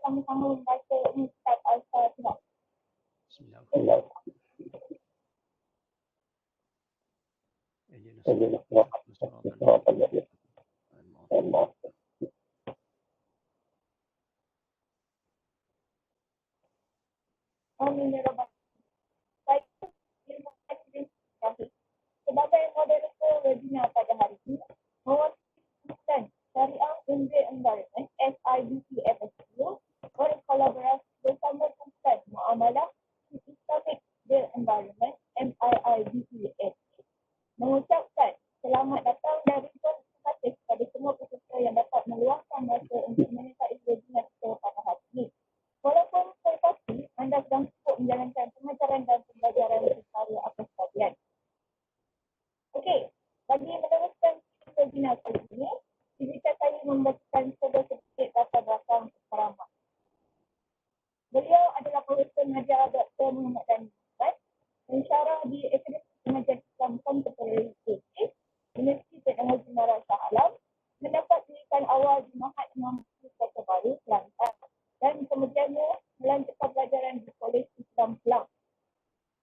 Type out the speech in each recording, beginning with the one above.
sama-sama membaca Ustaz Al-Fatihah. Amin ya rabbal alamin. Sebagai moderator webinar pada hari ini, mewakili Syariah in the Environment SIBC-FSU berkolaborasi bersama Pusat Muamalah Islamic the Environment MIIBC mengucapkan selamat datang dan ribuan terima kasih kepada semua peserta yang dapat meluangkan masa untuk menyertai webinar kita pada hari ini. Walaupun saya pasti anda sedang sibuk menjalankan pengajaran dan pembelajaran secara apa sekalian. Okey, bagi meneruskan webinar kali ini, izinkan saya membacakan sedikit latar belakang ceramah. Beliau adalah Profesor Nadia Dr. Muhammad Dani Muhammad, pensyarah di Akademi Pengajian Islam Contemporary Turkish, Universiti Teknologi Nara Shah Alam, mendapat pendidikan awal di Mahat Imam Kota Baru, Kelantan, dan kemudiannya melanjutkan pelajaran di Kolej Islam Kelang.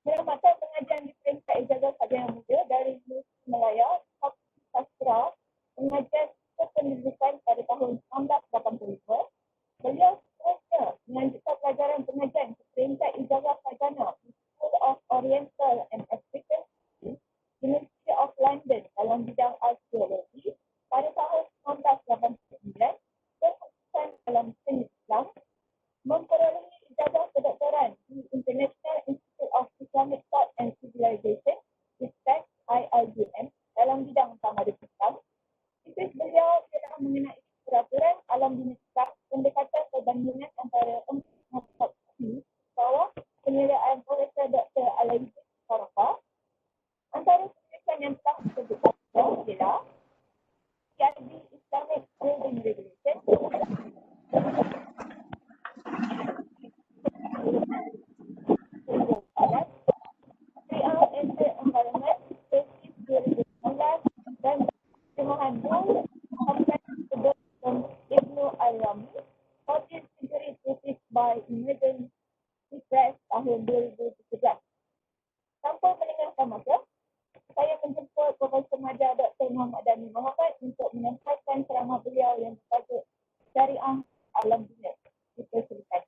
Menamatkan pengajian di peringkat ijazah sarjana muda dari Universiti Malaya, Fakultas Sastra, pengajian kependidikan pada tahun 1985. Beliau seterusnya melanjutkan pelajaran pengajian ke peringkat ijazah sarjana di School of Oriental and African Studies, University of London dalam bidang arkeologi pada tahun 1989, berkhususan dalam seni Islam, memperolehi ijazah kedoktoran di International Institute of Islamic Thought and Civilization, ISTAC IIGM, dalam bidang tamadun Islam. Tesis beliau ialah mengenai peraturan alam bina Islam, pendekatan perbandingan antara empat mazhab di bawah penyeliaan Profesor Dr. Alaidin Sarafa. Antara tulisan yang telah disebutkan ialah PIB Islamic Building Regulation, Syariah in the Environment, Tesis 2019, dan Terjemahan Nur Muhammad dan Ibnu Al-Rami, Published Century Tesis by Emergency Press tahun 2017. Tanpa meninggalkan masa, saya menjemput Profesor Nadia Dr. Muhammad Dani Muhammad untuk menyampaikan ceramah beliau yang bertajuk Syariah Alam Dunia. Kita silakan.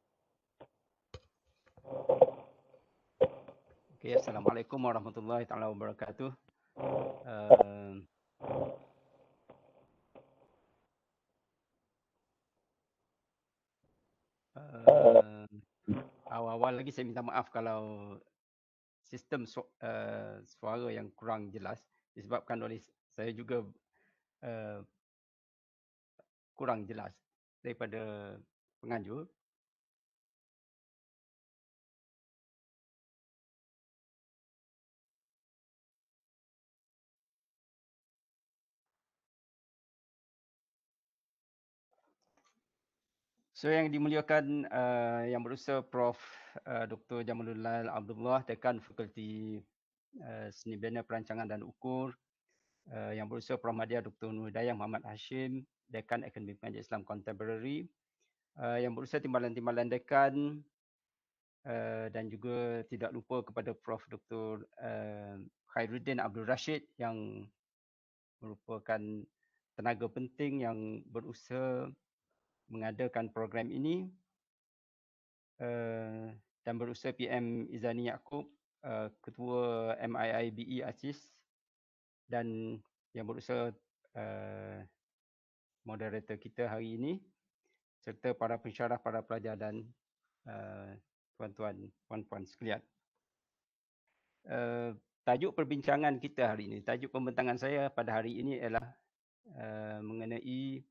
Okay, Assalamualaikum warahmatullahi taala wabarakatuh. Awal-awal lagi saya minta maaf kalau sistem suara yang kurang jelas disebabkan oleh saya juga kurang jelas daripada penganjur. So yang dimuliakan Yang Berusaha Prof. Dr. Jamalullah Abdullah, Dekan Fakulti Seni Bina Perancangan dan Ukur, Yang Berusaha Prof. Madya Dr. Nur Hidayah Muhammad Hashim, Dekan Akademi Pengajian Islam Contemporary, Yang Berusaha Timbalan-timbalan Dekan, dan juga tidak lupa kepada Prof. Dr. Khairuddin Abdul Rashid yang merupakan tenaga penting yang berusaha mengadakan program ini, dan berusaha PM Izani Yaakob, Ketua MIIBE ASIS, dan yang berusaha moderator kita hari ini, serta para pensyarah, para pelajar dan tuan-tuan, puan-puan sekalian. Tajuk perbincangan kita hari ini, tajuk pembentangan saya pada hari ini ialah mengenai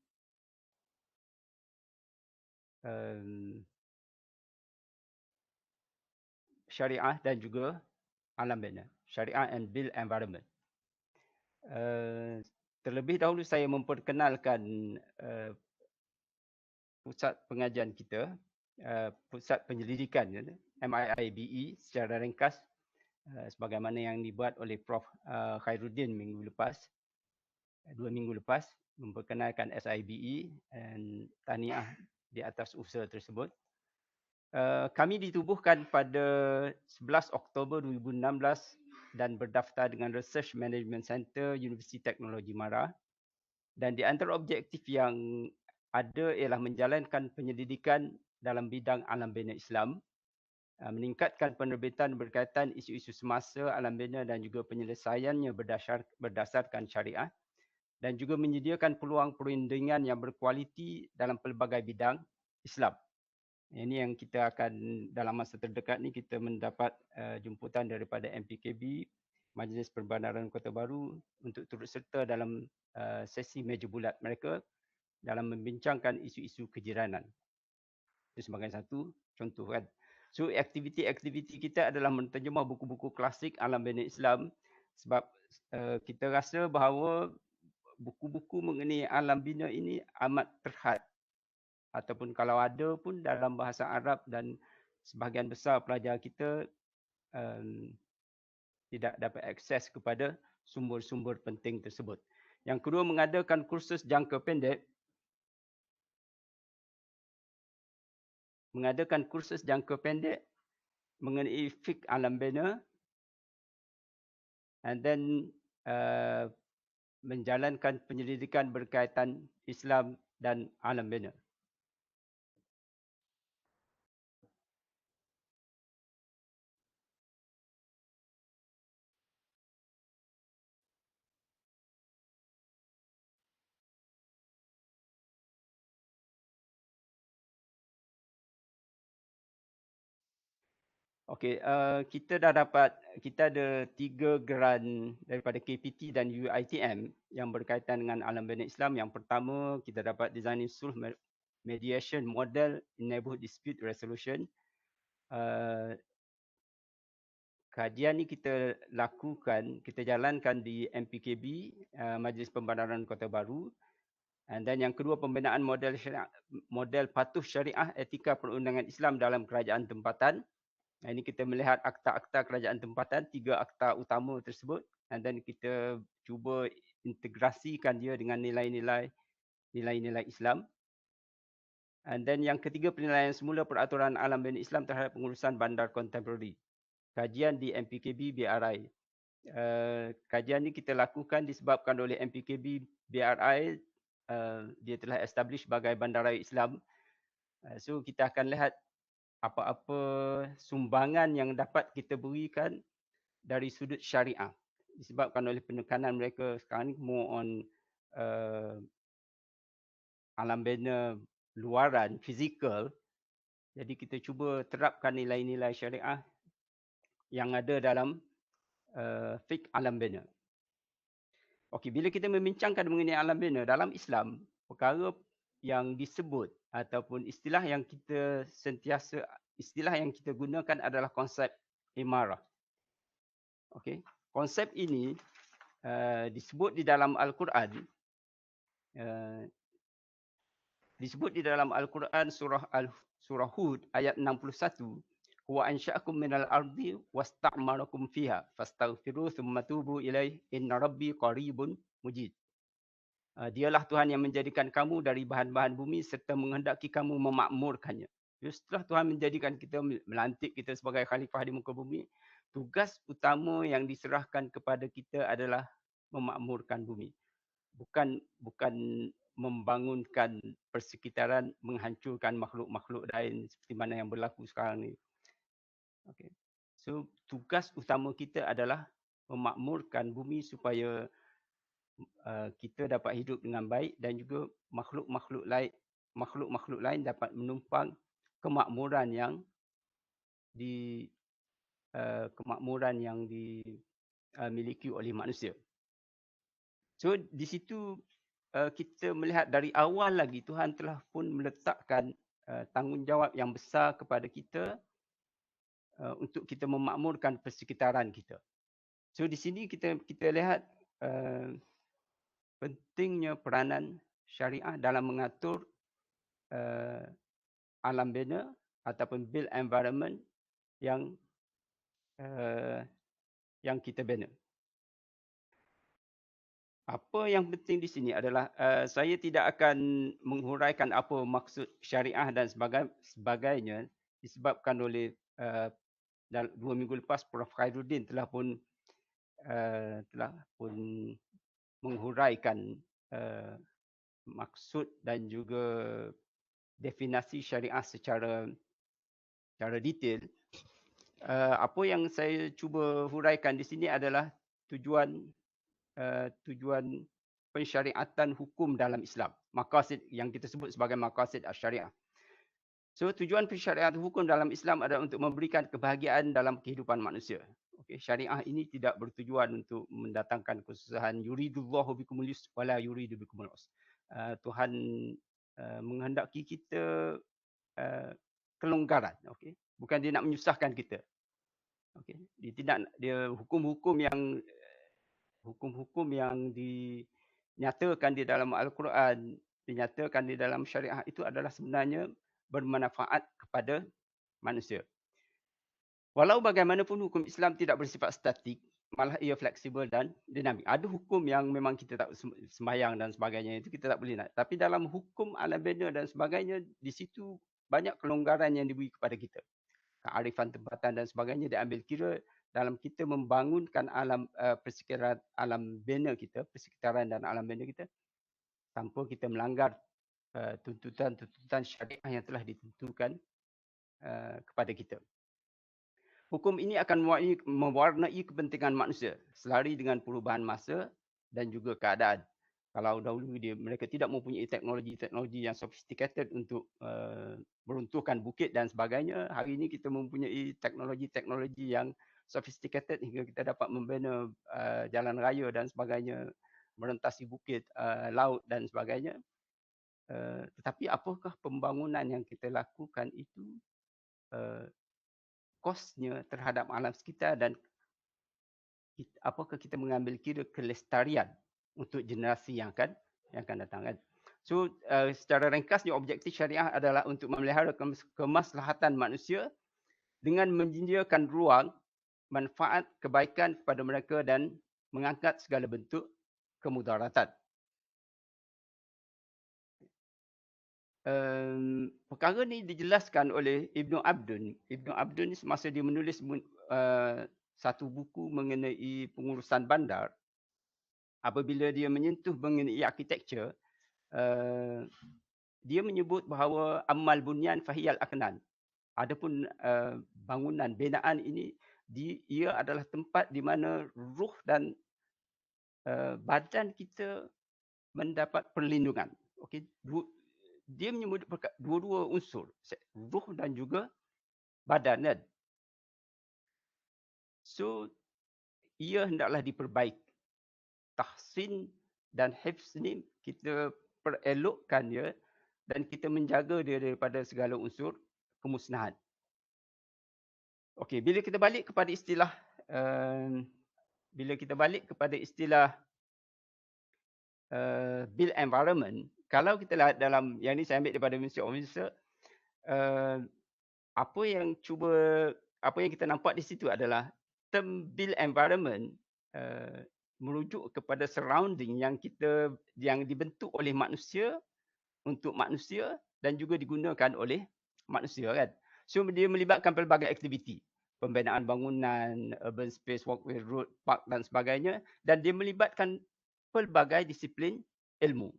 syariah dan juga alam bina, syariah and built environment. Terlebih dahulu saya memperkenalkan pusat pengajian kita, pusat penyelidikan MIIBE secara ringkas, sebagaimana yang dibuat oleh Prof. Khairuddin minggu lepas, 2 minggu lepas, memperkenalkan SIBE, dan tahniah di atas usaha tersebut. Kami ditubuhkan pada 11 Oktober 2016 dan berdaftar dengan Research Management Center Universiti Teknologi Mara. Dan di antara objektif yang ada ialah menjalankan penyelidikan dalam bidang alam bina Islam, meningkatkan penerbitan berkaitan isu-isu semasa alam bina dan juga penyelesaiannya berdasarkan syariah, dan juga menyediakan peluang perundingan yang berkualiti dalam pelbagai bidang Islam. Ini yang kita akan dalam masa terdekat ni kita mendapat jemputan daripada MPKB, Majlis Perbandaran Kota Baru, untuk turut serta dalam sesi meja bulat mereka dalam membincangkan isu-isu kejiranan. Itu sebagai satu contoh kan. So aktiviti-aktiviti kita adalah menterjemah buku-buku klasik alam bina Islam, sebab kita rasa bahawa buku-buku mengenai alam bina ini amat terhad, ataupun kalau ada pun dalam bahasa Arab, dan sebahagian besar pelajar kita tidak dapat akses kepada sumber-sumber penting tersebut. Yang kedua, mengadakan kursus jangka pendek. Mengenai fiqh alam bina, and then menjalankan penyelidikan berkaitan Islam dan alam bina. Okey, kita ada 3 geran daripada KPT dan UiTM yang berkaitan dengan alam bina Islam. Yang pertama, kita dapat Designing Sulh Mediation Model in Neighbourhood Dispute Resolution. Kajian ni kita jalankan di MPKB, Majlis Pembandaran Kota Baru. Dan yang kedua, pembinaan model patuh syariah etika perundangan Islam dalam kerajaan tempatan. Ini kita melihat akta-akta kerajaan tempatan, 3 akta utama tersebut, dan kita cuba integrasikan dia dengan nilai-nilai Islam. Dan yang ketiga, penilaian semula peraturan alam bina Islam terhadap pengurusan bandar kontemporari. Kajian di MPKB BRI. Kajian ini kita lakukan disebabkan oleh MPKB BRI, dia telah establish sebagai bandaraya Islam. So kita akan lihat apa-apa sumbangan yang dapat kita berikan dari sudut syariah, disebabkan oleh penekanan mereka sekarang ni more on alam bina luaran, fizikal. Jadi kita cuba terapkan nilai-nilai syariah yang ada dalam fiqh alam bina. Okey, bila kita membincangkan mengenai alam bina dalam Islam, perkara yang disebut ataupun istilah yang kita gunakan adalah konsep imarah. Okey, konsep ini disebut di dalam Al-Quran, surah Hud ayat 61, huwa ansha'akum minal ardi wasta'marakum fiha fastaghfiru thumma tubu ilaih inna rabbi qaribun mujib. Dialah Tuhan yang menjadikan kamu dari bahan-bahan bumi serta menghendaki kamu memakmurkannya. Setelah Tuhan menjadikan kita, melantik kita sebagai khalifah di muka bumi, tugas utama yang diserahkan kepada kita adalah memakmurkan bumi. Bukan membangunkan persekitaran, menghancurkan makhluk-makhluk lain seperti mana yang berlaku sekarang ni. Okay. So tugas utama kita adalah memakmurkan bumi supaya kita dapat hidup dengan baik, dan juga makhluk-makhluk lain dapat menumpang kemakmuran yang dimiliki oleh manusia. So di situ kita melihat dari awal lagi Tuhan telah pun meletakkan tanggungjawab yang besar kepada kita untuk kita memakmurkan persekitaran kita. So di sini kita lihat pentingnya peranan syariah dalam mengatur alam bina ataupun built environment yang kita bina. Apa yang penting di sini adalah saya tidak akan menghuraikan apa maksud syariah dan sebagainya disebabkan oleh 2 minggu lepas Prof Khairuddin telah pun menghuraikan uh, maksud dan juga definasi syariah secara detail. Apa yang saya cuba huraikan di sini adalah tujuan pensyariatan hukum dalam Islam. Maqasid yang kita sebut sebagai maqasid syariah. So tujuan pensyariatan hukum dalam Islam adalah untuk memberikan kebahagiaan dalam kehidupan manusia. Okey, syariah ini tidak bertujuan untuk mendatangkan kesusahan. Yuridullahu bikumul yusra wala yuridu bikumul usra. Tuhan menghendaki kita kelonggaran, okey. Bukan dia nak menyusahkan kita. Okey. Dia hukum-hukum yang dinyatakan di dalam Al-Quran, dinyatakan di dalam syariah itu adalah sebenarnya bermanfaat kepada manusia. Walau bagaimanapun hukum Islam tidak bersifat statik, malah ia fleksibel dan dinamik. Ada hukum yang memang kita tak sembahyang dan sebagainya, itu kita tak boleh nak. Tapi dalam hukum alam bina dan sebagainya, di situ banyak kelonggaran yang diberi kepada kita. Kearifan tempatan dan sebagainya diambil kira dalam kita membangunkan persekitaran alam bina kita, persekitaran dan alam bina kita tanpa kita melanggar tuntutan-tuntutan syariah yang telah ditentukan kepada kita. Hukum ini akan mewarnai kepentingan manusia selari dengan perubahan masa dan juga keadaan. Kalau dahulu mereka tidak mempunyai teknologi yang sophisticated untuk meruntuhkan bukit dan sebagainya, hari ini kita mempunyai teknologi yang sophisticated hingga kita dapat membina jalan raya dan sebagainya, merentasi bukit, laut dan sebagainya. Tetapi apakah pembangunan yang kita lakukan itu kosnya terhadap alam sekitar dan apakah kita mengambil kira kelestarian untuk generasi yang akan datang kan. So secara ringkasnya objektif syariah adalah untuk memelihara kemaslahatan manusia dengan menyediakan ruang manfaat kebaikan kepada mereka dan mengangkat segala bentuk kemudaratan. Perkara ni dijelaskan oleh Ibn Abdun. Ibn Abdun semasa dia menulis satu buku mengenai pengurusan bandar, apabila dia menyentuh mengenai architecture, dia menyebut bahawa amal bunyan fahiyal aknan. Adapun bangunan binaan ini ia adalah tempat di mana ruh dan badan kita mendapat perlindungan. Okey, dia menyebut dua-dua unsur, ruh dan juga badan kan. So ia hendaklah diperbaiki. Tahsin dan hifz ni kita perelokkan dia dan kita menjaga dia daripada segala unsur kemusnahan. Okey, bila kita balik kepada istilah built environment, kalau kita lihat dalam yang ni saya ambil daripada Ministry of Minister, apa yang kita nampak di situ adalah term built environment merujuk kepada surrounding yang dibentuk oleh manusia untuk manusia dan juga digunakan oleh manusia kan. So dia melibatkan pelbagai aktiviti, pembinaan bangunan, urban space, walkway, road, park dan sebagainya, dan dia melibatkan pelbagai disiplin ilmu.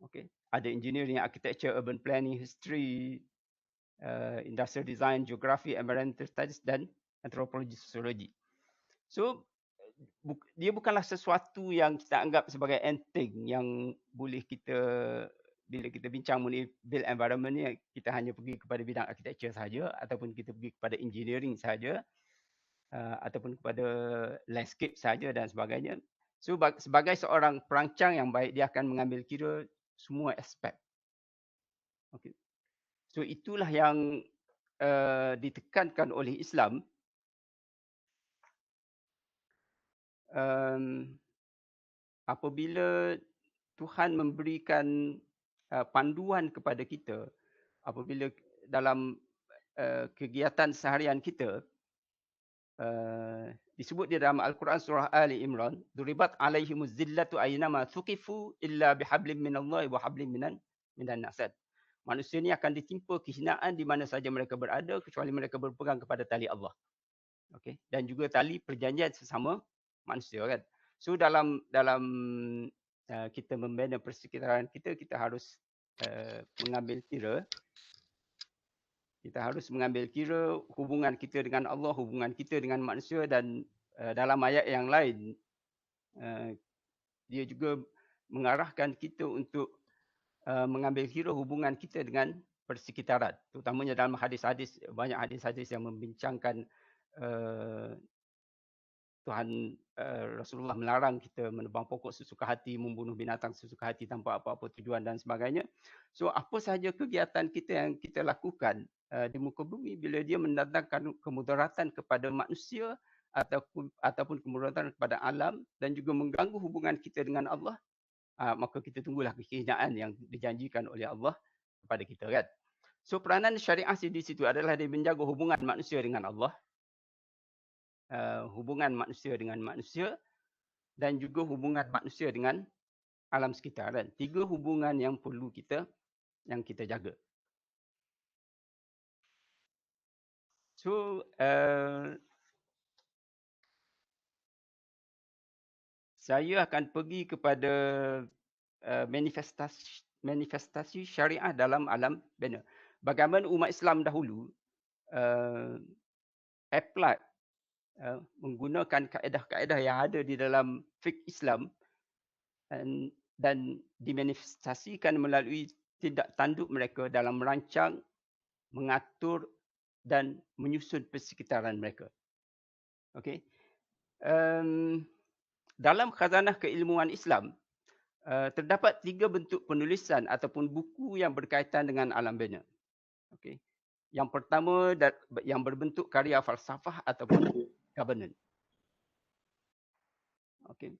Okey, ada engineering, architecture, urban planning, history, industrial design, geografi, environmental studies dan antropologi sosiologi. So dia bukanlah sesuatu yang kita anggap sebagai enteng yang boleh bila kita bincang mengenai built environment ni, kita hanya pergi kepada bidang architecture sahaja ataupun kita pergi kepada engineering sahaja ataupun kepada landscape sahaja dan sebagainya. So sebagai seorang perancang yang baik, dia akan mengambil kira semua aspek. Okay. So itulah yang ditekankan oleh Islam apabila Tuhan memberikan panduan kepada kita apabila dalam kegiatan seharian kita, disebut di dalam Al-Quran surah Ali Imran, duribat alaihimuz zillatu aynama thuqifu illa bihablim minallahi wa hablim minan nas. Manusia ni akan ditimpa kehinaan di mana saja mereka berada kecuali mereka berpegang kepada tali Allah. Okey, dan juga tali perjanjian sesama manusia kan. So dalam kita membina persekitaran kita, kita harus mengambil kira hubungan kita dengan Allah, hubungan kita dengan manusia, dan dalam ayat yang lain dia juga mengarahkan kita untuk mengambil kira hubungan kita dengan persekitaran, terutamanya dalam hadis-hadis, banyak hadis-hadis yang membincangkan Tuhan Rasulullah melarang kita menebang pokok sesuka hati, membunuh binatang sesuka hati tanpa apa-apa tujuan dan sebagainya. So apa sahaja kegiatan kita yang kita lakukan di muka bumi, bila dia mendatangkan kemudaratan kepada manusia ataupun kemudaratan kepada alam dan juga mengganggu hubungan kita dengan Allah, maka kita tunggulah kehinaan yang dijanjikan oleh Allah kepada kita kan. So peranan syariah di situ adalah dia menjaga hubungan manusia dengan Allah, hubungan manusia dengan manusia, dan juga hubungan manusia dengan alam sekitar kan. 3 hubungan yang perlu kita jaga. So saya akan pergi kepada manifestasi syariah dalam alam bina. Bagaimana umat Islam dahulu apply menggunakan kaedah-kaedah yang ada di dalam fiqh Islam dan dimanifestasikan melalui tindak tanduk mereka dalam merancang, mengatur dan menyusun persekitaran mereka. Okey. Dalam khazanah keilmuan Islam terdapat 3 bentuk penulisan ataupun buku yang berkaitan dengan alam bina. Okey. Yang pertama yang berbentuk karya falsafah ataupun governance. Okey.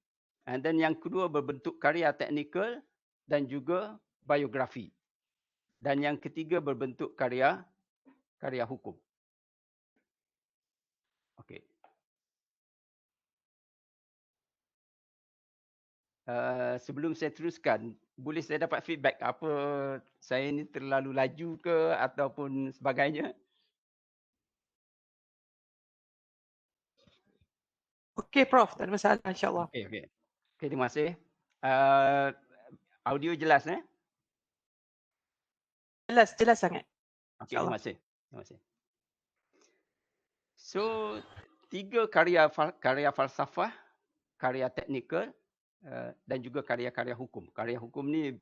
And then yang kedua berbentuk karya teknikal dan juga biografi. Dan yang ketiga berbentuk karya hukum. Okey. Sebelum saya teruskan, boleh saya dapat feedback apa saya ni terlalu laju ke ataupun sebagainya? Okey Prof, tak ada masalah insya-Allah. Okey, terima kasih. Audio jelas Jelas sangat. Okey, terima kasih. So 3 karya falsafah, karya teknikal dan juga karya-karya hukum. Karya hukum ni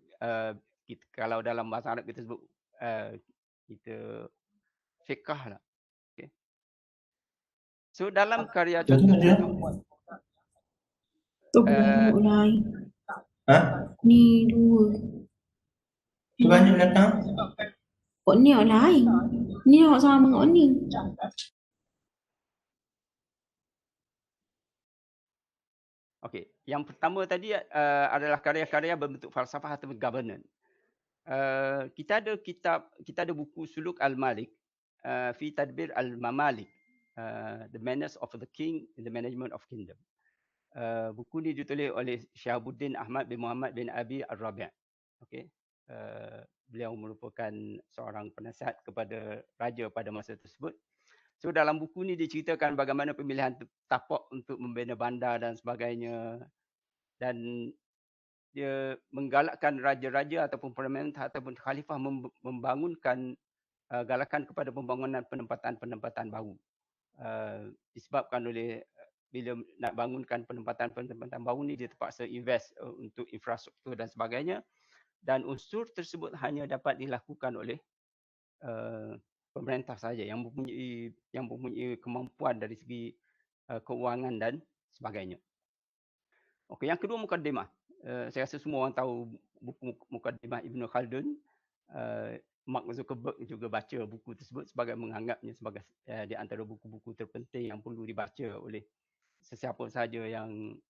kalau dalam bahasa Arab kita sebut kita fiqh lah. Okay. So dalam karya contoh ni dua. Tu banyak datang. Kok ni awak lain? Ni awak sama dengan ni. Okey, yang pertama tadi adalah karya-karya berbentuk falsafah atau governance. Kita ada buku Suluk Al-Malik fi Tadbir Al-Mamalik, The Manners of the King in the Management of Kingdom. Buku ni ditulis oleh Syahabuddin Ahmad bin Muhammad bin Abi Ar-Rabi'. Okey. Beliau merupakan seorang penasihat kepada raja pada masa tersebut. So dalam buku ni diceritakan bagaimana pemilihan tapak untuk membina bandar dan sebagainya, dan dia menggalakkan raja-raja ataupun pemerintah ataupun khalifah membangunkan galakan kepada pembangunan penempatan baru. Disebabkan oleh bila nak bangunkan penempatan baru ni dia terpaksa invest untuk infrastruktur dan sebagainya, dan unsur tersebut hanya dapat dilakukan oleh pemerintah saja yang mempunyai kemampuan dari segi keuangan dan sebagainya. Okey, yang kedua mukaddimah. Saya rasa semua orang tahu buku mukaddimah Ibn Khaldun. Mark Zuckerberg juga baca buku tersebut sebagai menganggapnya sebagai di antara buku-buku terpenting yang perlu dibaca oleh sesiapa sahaja yang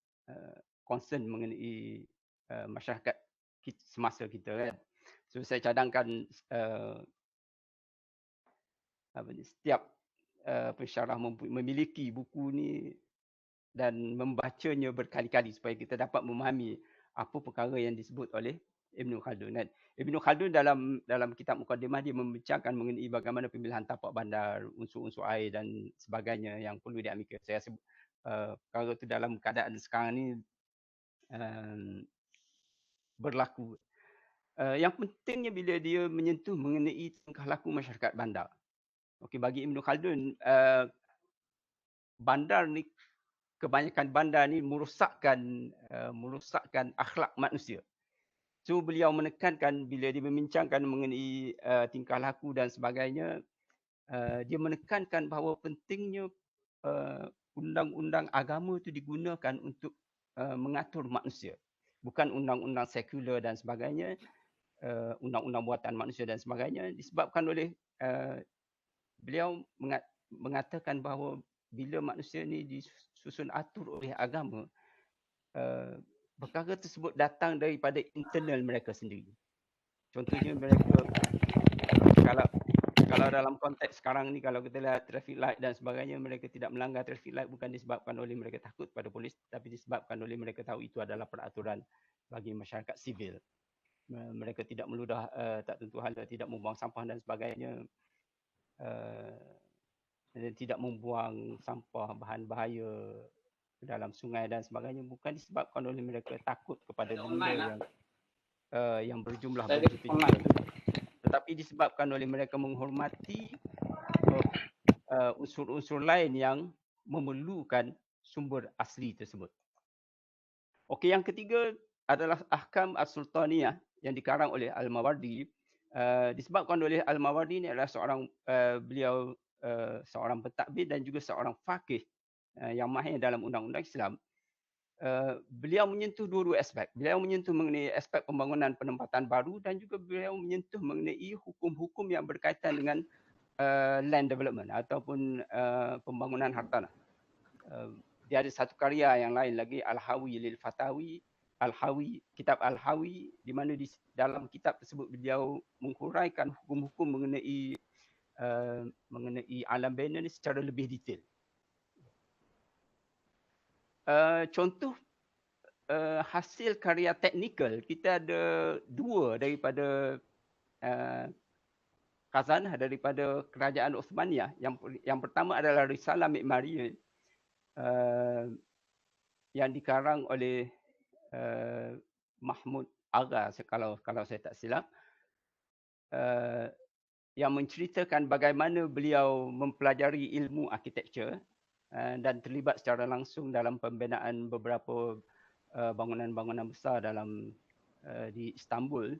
concern mengenai masyarakat semasa kita kan. So saya cadangkan setiap pensyarah memiliki buku ni dan membacanya berkali-kali supaya kita dapat memahami apa perkara yang disebut oleh Ibn Khaldun. Dan Ibn Khaldun dalam kitab Muqaddimah dia membincangkan mengenai bagaimana pemilihan tapak bandar, unsur-unsur air dan sebagainya yang perlu diambil. Saya rasa perkara itu dalam keadaan sekarang ni berlaku. Yang pentingnya bila dia menyentuh mengenai tingkah laku masyarakat bandar. Okey, bagi Ibn Khaldun, bandar ni, kebanyakan bandar ni merosakkan akhlak manusia. So beliau menekankan bila dia membincangkan mengenai tingkah laku dan sebagainya, dia menekankan bahawa pentingnya undang-undang agama itu digunakan untuk mengatur manusia. Bukan undang-undang sekular dan sebagainya, undang-undang buatan manusia dan sebagainya, disebabkan oleh beliau mengatakan bahawa bila manusia ni disusun atur oleh agama, perkara tersebut datang daripada internal mereka sendiri. Contohnya mereka kalau dalam konteks sekarang ni, kalau kita lihat traffic light dan sebagainya, mereka tidak melanggar traffic light bukan disebabkan oleh mereka takut pada polis, tapi disebabkan oleh mereka tahu itu adalah peraturan bagi masyarakat sivil. Mereka tidak meludah tak tentu hala, tidak membuang sampah dan sebagainya, tidak membuang sampah bahan bahaya ke dalam sungai dan sebagainya, bukan disebabkan oleh mereka takut kepada benda yang berjumlah berjuta-juta, tetapi disebabkan oleh mereka menghormati unsur-unsur lain yang memerlukan sumber asli tersebut. Okey, yang ketiga adalah Ahkam As-Sultaniyah yang dikarang oleh Al-Mawardi. Disebabkan oleh Al-Mawardi ini adalah beliau seorang pentadbir dan juga seorang faqih yang mahir dalam undang-undang Islam. Beliau menyentuh dua-dua aspek. Beliau menyentuh mengenai aspek pembangunan penempatan baru dan juga beliau menyentuh mengenai hukum-hukum yang berkaitan dengan land development ataupun pembangunan hartanah. Dia ada satu karya yang lain lagi, Al-Hawi lil Fatawi, kitab Al-Hawi, di mana di dalam kitab tersebut beliau menghuraikan hukum-hukum mengenai alam bina ni secara lebih detail. Contoh hasil karya teknikal, kita ada dua daripada khazanah daripada kerajaan Uthmaniyah. Yang pertama adalah Risalah Mi'mariyah yang dikarang oleh Mahmud Agha, kalau saya tak silap, yang menceritakan bagaimana beliau mempelajari ilmu arkitektur dan terlibat secara langsung dalam pembinaan beberapa bangunan-bangunan besar di Istanbul.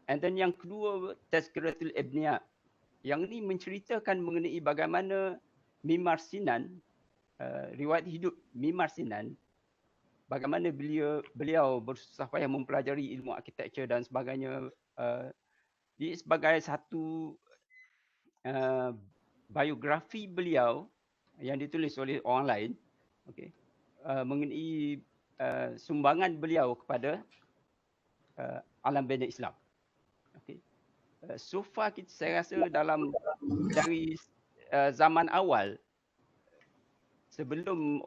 And then yang kedua, Tazkiratul Ibniyah. Yang ini menceritakan mengenai bagaimana Mimar Sinan, riwayat hidup Mimar Sinan, bagaimana beliau bersusah payah mempelajari ilmu arkitektur dan sebagainya. Dia sebagai satu biografi beliau yang ditulis oleh orang lain, mengenai sumbangan beliau kepada alam bina Islam. So far saya rasa dari zaman awal sebelum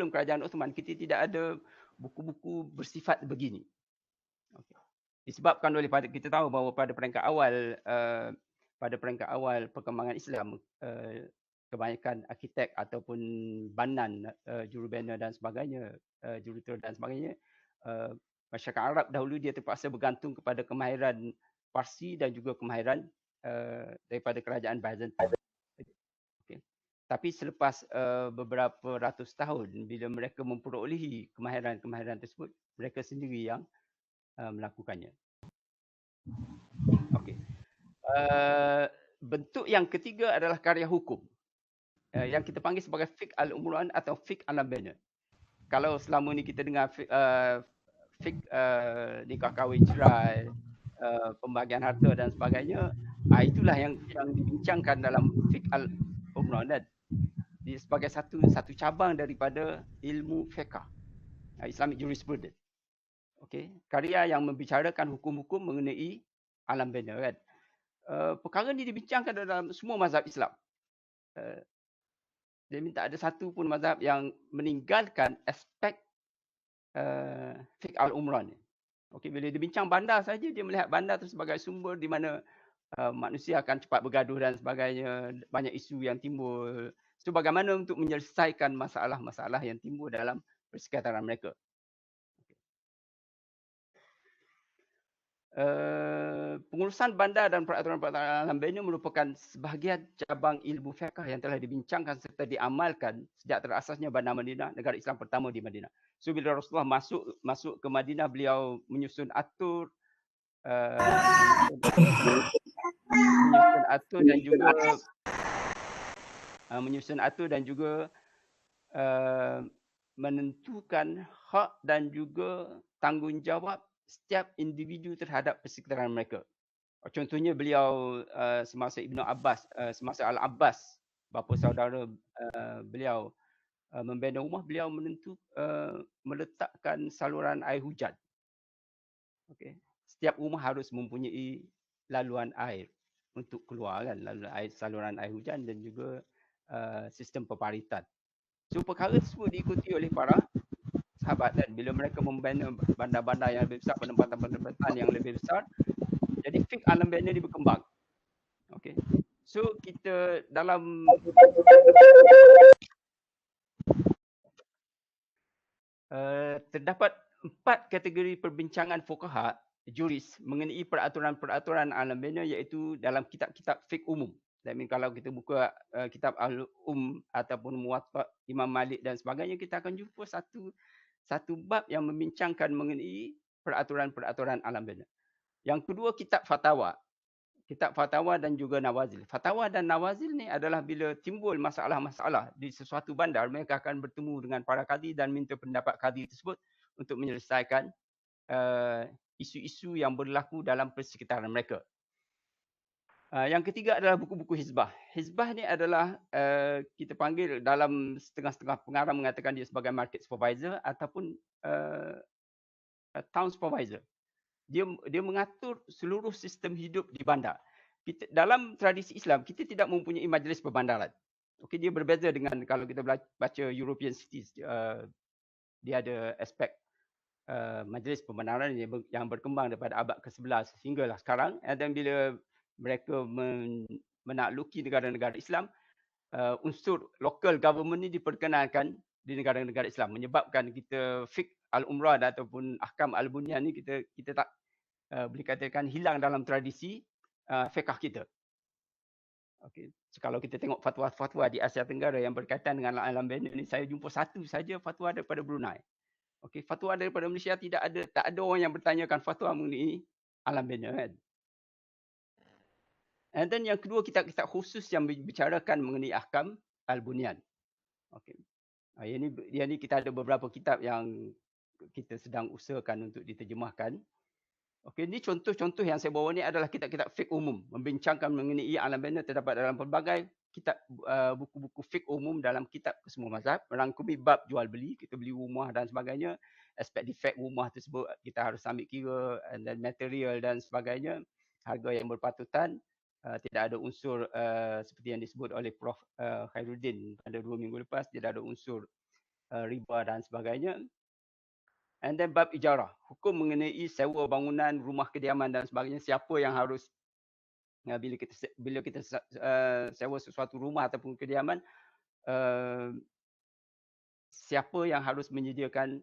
kerajaan Ottoman, kita tidak ada buku-buku bersifat begini. Disebabkan oleh kita tahu bahawa pada peringkat awal perkembangan Islam, kebanyakan arkitek ataupun banan, jurubina dan sebagainya, juruter dan sebagainya, masyarakat Arab dahulu dia terpaksa bergantung kepada kemahiran Parsi dan juga kemahiran daripada kerajaan Byzantine. Tapi selepas beberapa ratus tahun, bila mereka memperolehi kemahiran tersebut, mereka sendiri yang melakukannya. Bentuk yang ketiga adalah karya hukum yang kita panggil sebagai fiqh al-umuran atau fiqh alam bina. Kalau selama ni kita dengar fiqh nikah kahwin cerai, pembagian harta dan sebagainya, itulah yang dibincangkan dalam fiqh al-umuran, dia sebagai satu cabang daripada ilmu fiqh, Islamic jurisprudence. Karya yang membicarakan hukum-hukum mengenai alam bina, kan. Perkara ini dibincangkan dalam semua mazhab Islam. Dia minta ada satu pun mazhab yang meninggalkan aspek fiqh al-umrah ni. Okey, bila dia bincang bandar saja, dia melihat bandar itu sebagai sumber di mana manusia akan cepat bergaduh dan sebagainya, banyak isu yang timbul. So bagaimana untuk menyelesaikan masalah-masalah yang timbul dalam persekitaran mereka. Pengurusan bandar dan peraturan-peraturan alam bina merupakan sebahagian cabang ilmu fiqh yang telah dibincangkan serta diamalkan sejak terasasnya Bandar Madinah, negara Islam pertama di Madinah. So bila Rasulullah masuk ke Madinah, beliau menyusun atur menyusun atur dan juga menentukan hak dan juga tanggungjawab setiap individu terhadap persekitaran mereka. Contohnya beliau semasa Ibnu Abbas, semasa Al-Abbas, bapa saudara beliau membina rumah, beliau meletakkan saluran air hujan. Okey. Setiap rumah harus mempunyai laluan air untuk keluar kan, saluran air hujan dan juga sistem peparitan. So perkara tersebut diikuti oleh para sahabat dan bila mereka membina bandar-bandar yang lebih besar, penempatan-penempatan yang lebih besar, jadi fiqh alam bina ini berkembang. Okey. So kita dalam terdapat 4 kategori perbincangan fuqaha juris mengenai peraturan-peraturan alam bina, iaitu dalam kitab-kitab fiqh umum. I mean, kalau kita buka kitab Al-Um ataupun Muwatta Imam Malik dan sebagainya, kita akan jumpa satu bab yang membincangkan mengenai peraturan-peraturan alam bina. Yang kedua, kitab fatwa. Kitab fatwa dan juga nawazil. Fatwa dan nawazil ni adalah bila timbul masalah-masalah di sesuatu bandar, mereka akan bertemu dengan para kadi dan minta pendapat kadi tersebut untuk menyelesaikan isu-isu yang berlaku dalam persekitaran mereka. Yang ketiga adalah buku-buku hizbah. Hizbah ni adalah kita panggil dalam setengah-setengah pengarang mengatakan dia sebagai market supervisor ataupun town supervisor. Dia mengatur seluruh sistem hidup di bandar. Dalam tradisi Islam, kita tidak mempunyai majlis perbandaran. Okey, dia berbeza dengan kalau kita baca European cities. Dia ada aspek majlis perbandaran yang berkembang daripada abad ke-11 sehinggalah sekarang. Dan bila mereka menakluki negara-negara Islam, unsur local government ni diperkenalkan di negara-negara Islam, menyebabkan kita fiqh al-umrah ataupun ahkam al-bunyan ni kita tak boleh katakan hilang dalam tradisi fiqh kita. Okey, so, kalau kita tengok fatwa-fatwa di Asia Tenggara yang berkaitan dengan alam bina ni, saya jumpa satu saja fatwa daripada Brunei. Okey, fatwa daripada Malaysia tak ada orang yang bertanyakan fatwa mengenai alam bina kan. And then yang kedua, kitab-kitab khusus yang membicarakan mengenai ahkam al-bunyan. Okey. Yang ni kita ada beberapa kitab yang kita sedang usahakan untuk diterjemahkan. Okey, ini contoh-contoh yang saya bawa ni adalah kitab-kitab fiqh umum, membincangkan mengenai alam bina, terdapat dalam pelbagai kitab buku-buku fiqh umum dalam kitab kesemua mazhab, merangkumi bab jual beli, kita beli rumah dan sebagainya, aspek defek rumah tersebut kita harus ambil kira, dan material dan sebagainya, harga yang berpatutan, tidak ada unsur seperti yang disebut oleh Prof Khairuddin pada 2 minggu lepas, tidak ada unsur riba dan sebagainya. And then bab ijarah, hukum mengenai sewa bangunan, rumah kediaman dan sebagainya, siapa yang harus bila kita sewa sesuatu rumah ataupun kediaman, siapa yang harus menyediakan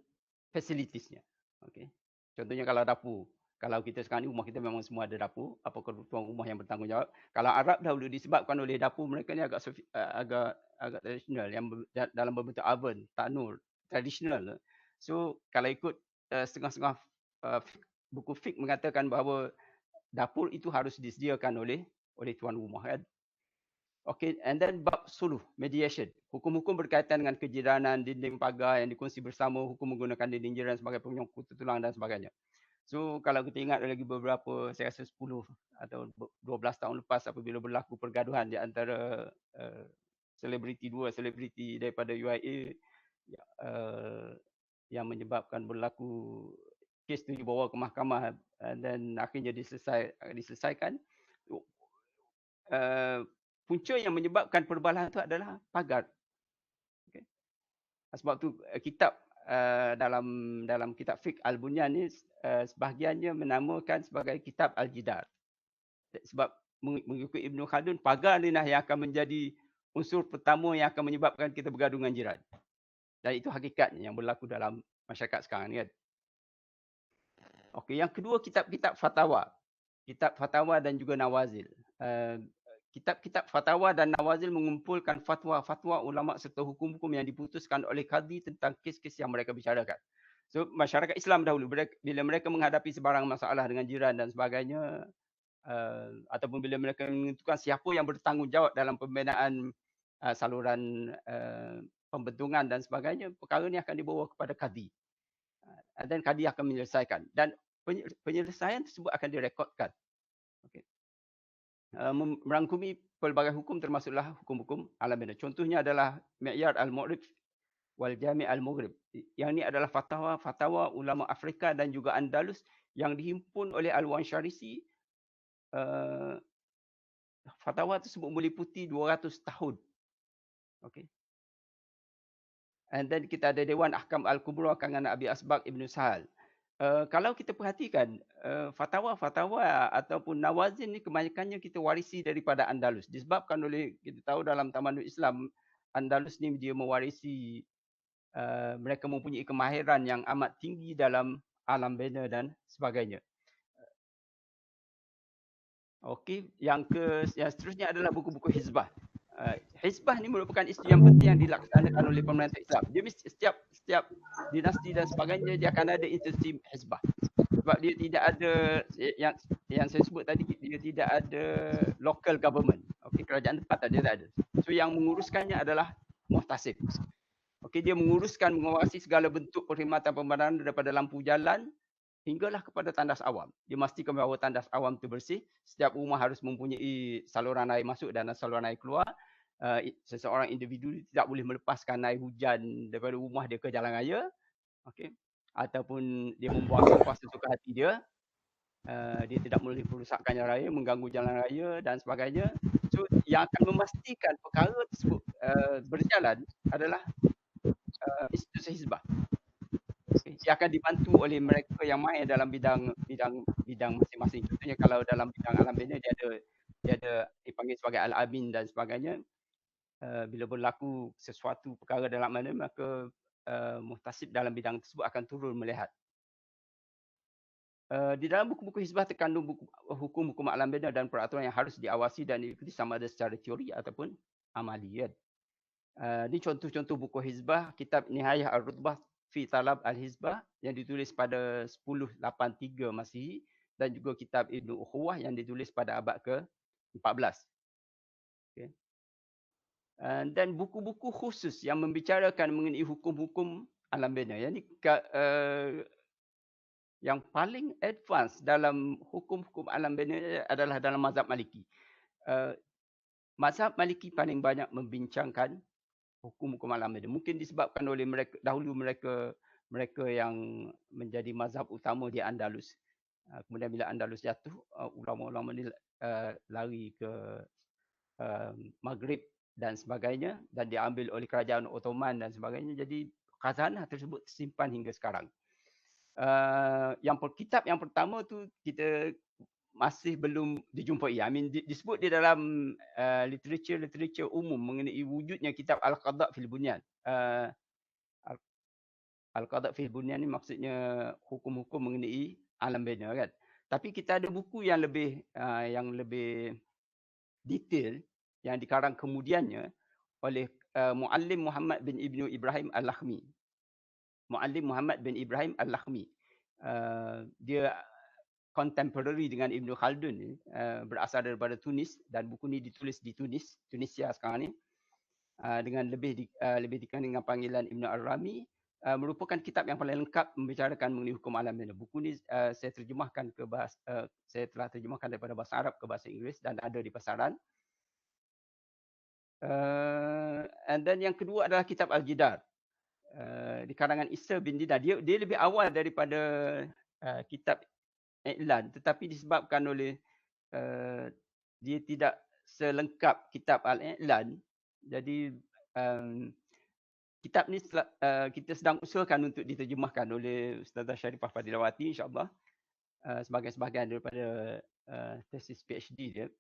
fasilitiesnya. Okey. Contohnya kalau dapur, kalau kita sekarang ni rumah kita memang semua ada dapur, apakah tuan rumah yang bertanggungjawab? Kalau Arab dahulu disebabkan oleh dapur mereka ni agak tradisional, yang dalam berbentuk oven, tanur, tradisional. So kalau ikut setengah-setengah buku fiqh mengatakan bahawa dapur itu harus disediakan oleh tuan rumah kan. Okey, and then bab suluh, mediation. Hukum-hukum berkaitan dengan kejiranan, dinding pagar yang dikongsi bersama, hukum menggunakan dinding jiran sebagai penyongkut tulang dan sebagainya. So kalau kita ingat lagi beberapa, saya rasa 10 atau 12 tahun lepas apabila berlaku pergaduhan di antara dua selebriti daripada UIA yang menyebabkan berlaku kes itu dibawa ke mahkamah dan akhirnya diselesaikan. Punca yang menyebabkan perbalahan itu adalah pagar Sebab tu kitab dalam kitab fiqh Al-Bunyan ni sebahagiannya menamakan sebagai kitab Al-Jidar. Sebab mengikut Ibn Khaldun, pagar ni yang akan menjadi unsur pertama yang akan menyebabkan kita bergaduh dengan jiran. Dan itu hakikatnya yang berlaku dalam masyarakat sekarang ni kan. Okey, yang kedua kitab-kitab fatwa. Kitab fatwa dan juga nawazil. Kitab-kitab fatwa dan nawazil mengumpulkan fatwa-fatwa ulama serta hukum-hukum yang diputuskan oleh qadi tentang kes-kes yang mereka bicarakan. So masyarakat Islam dahulu bila mereka menghadapi sebarang masalah dengan jiran dan sebagainya, ataupun bila mereka menentukan siapa yang bertanggungjawab dalam pembinaan saluran pembentungan dan sebagainya, perkara ini akan dibawa kepada qadi. Dan qadi akan menyelesaikan. Dan penyelesaian tersebut akan direkodkan. Okay. Merangkumi pelbagai hukum termasuklah hukum-hukum alam bina. Contohnya adalah Mi'yar al-Mu'rib wal Jami' al-Maghrib. Yang ini adalah fatwa ulama Afrika dan juga Andalus yang dihimpun oleh Al-Wansharisi. Fatwa tersebut meliputi 200 tahun. Okay. And then kita ada Dewan Ahkam Al-Kubra karangan Abi Asbaq Ibn Sahal. Kalau kita perhatikan, fatwa-fatwa ataupun nawazin ni kebanyakannya kita warisi daripada Andalus. Disebabkan oleh, kita tahu dalam tamadun Islam, Andalus ni dia mewarisi, mereka mempunyai kemahiran yang amat tinggi dalam alam bina dan sebagainya. Okey, yang seterusnya adalah buku-buku hizbah. Hizbah ni merupakan isu yang penting yang dilaksanakan oleh pemerintah Islam. Dia mesti setiap dinasti dan sebagainya dia akan ada institusi hizbah. Sebab dia tidak ada yang saya sebut tadi, dia tidak ada local government. Okey, kerajaan tempat dia tak ada. So yang menguruskannya adalah muhtasib. Okey, dia mengawasi segala bentuk perkhidmatan pembandaran daripada lampu jalan hinggalah kepada tandas awam. Dia memastikan bahawa tandas awam itu bersih. Setiap rumah harus mempunyai saluran air masuk dan saluran air keluar. Seseorang individu tidak boleh melepaskan air hujan daripada rumah dia ke jalan raya. Okey. Ataupun dia membuang sampah sesuka hati dia. Dia tidak boleh merosakkan jalan raya, mengganggu jalan raya dan sebagainya. So yang akan memastikan perkara tersebut berjalan adalah institusi hizbah. Dia akan dibantu oleh mereka yang main dalam bidang masing-masing. Contohnya kalau dalam bidang alam bina dia ada dipanggil sebagai al-amin dan sebagainya. Bila berlaku sesuatu perkara dalam mana, maka muhtasib dalam bidang tersebut akan turun melihat. Di dalam buku-buku hizbah terkandung hukum-hukum alam bina dan peraturan yang harus diawasi dan diikuti sama ada secara teori ataupun amali. Ini contoh-contoh buku hizbah. Kitab Nihayah Ar-Rutbah fi Talab Al-Hizbah yang ditulis pada 1083 Masihi dan juga kitab Ibnu Ukhuwah yang ditulis pada abad ke-14. Okay. Dan buku-buku khusus yang membicarakan mengenai hukum-hukum alam bina. Yang paling advance dalam hukum-hukum alam bina adalah dalam mazhab Maliki. Mazhab Maliki paling banyak membincangkan hukum-hukum alam bina. Mungkin disebabkan oleh mereka yang menjadi mazhab utama di Andalus. Kemudian bila Andalus jatuh, ulama-ulama ni lari ke Maghrib dan sebagainya dan diambil oleh kerajaan Ottoman dan sebagainya. Jadi khazanah tersebut tersimpan hingga sekarang. Kitab yang pertama tu kita masih belum dijumpai. Disebut di dalam literature umum mengenai wujudnya kitab Al-Qadha' fil Bunyan. Al-Qadha' fil Bunyan ni maksudnya hukum-hukum mengenai alam bina kan. Tapi kita ada buku yang lebih detail yang dikarang kemudiannya oleh Muallim Muhammad bin Ibnu Ibrahim Al-Lakhmi. Muallim Muhammad bin Ibrahim Al-Lakhmi. Dia contemporary dengan Ibn Khaldun ni, berasal daripada Tunis dan buku ni ditulis di Tunisia sekarang ni, dengan lebih dikenal dengan panggilan Ibn Ar-Rami. Merupakan kitab yang paling lengkap membicarakan mengenai hukum alam bina. Buku ni saya telah terjemahkan daripada bahasa Arab ke bahasa Inggeris dan ada di pasaran. And then yang kedua adalah kitab Al-Jidar. Di karangan Isa bin Dinar. Dia lebih awal daripada kitab I'lan, tetapi disebabkan oleh dia tidak selengkap kitab Al-I'lan, jadi kitab ni kita sedang usahakan untuk diterjemahkan oleh Ustazah Sharifah Fadilawati, insya-Allah, sebahagian daripada tesis PhD dia.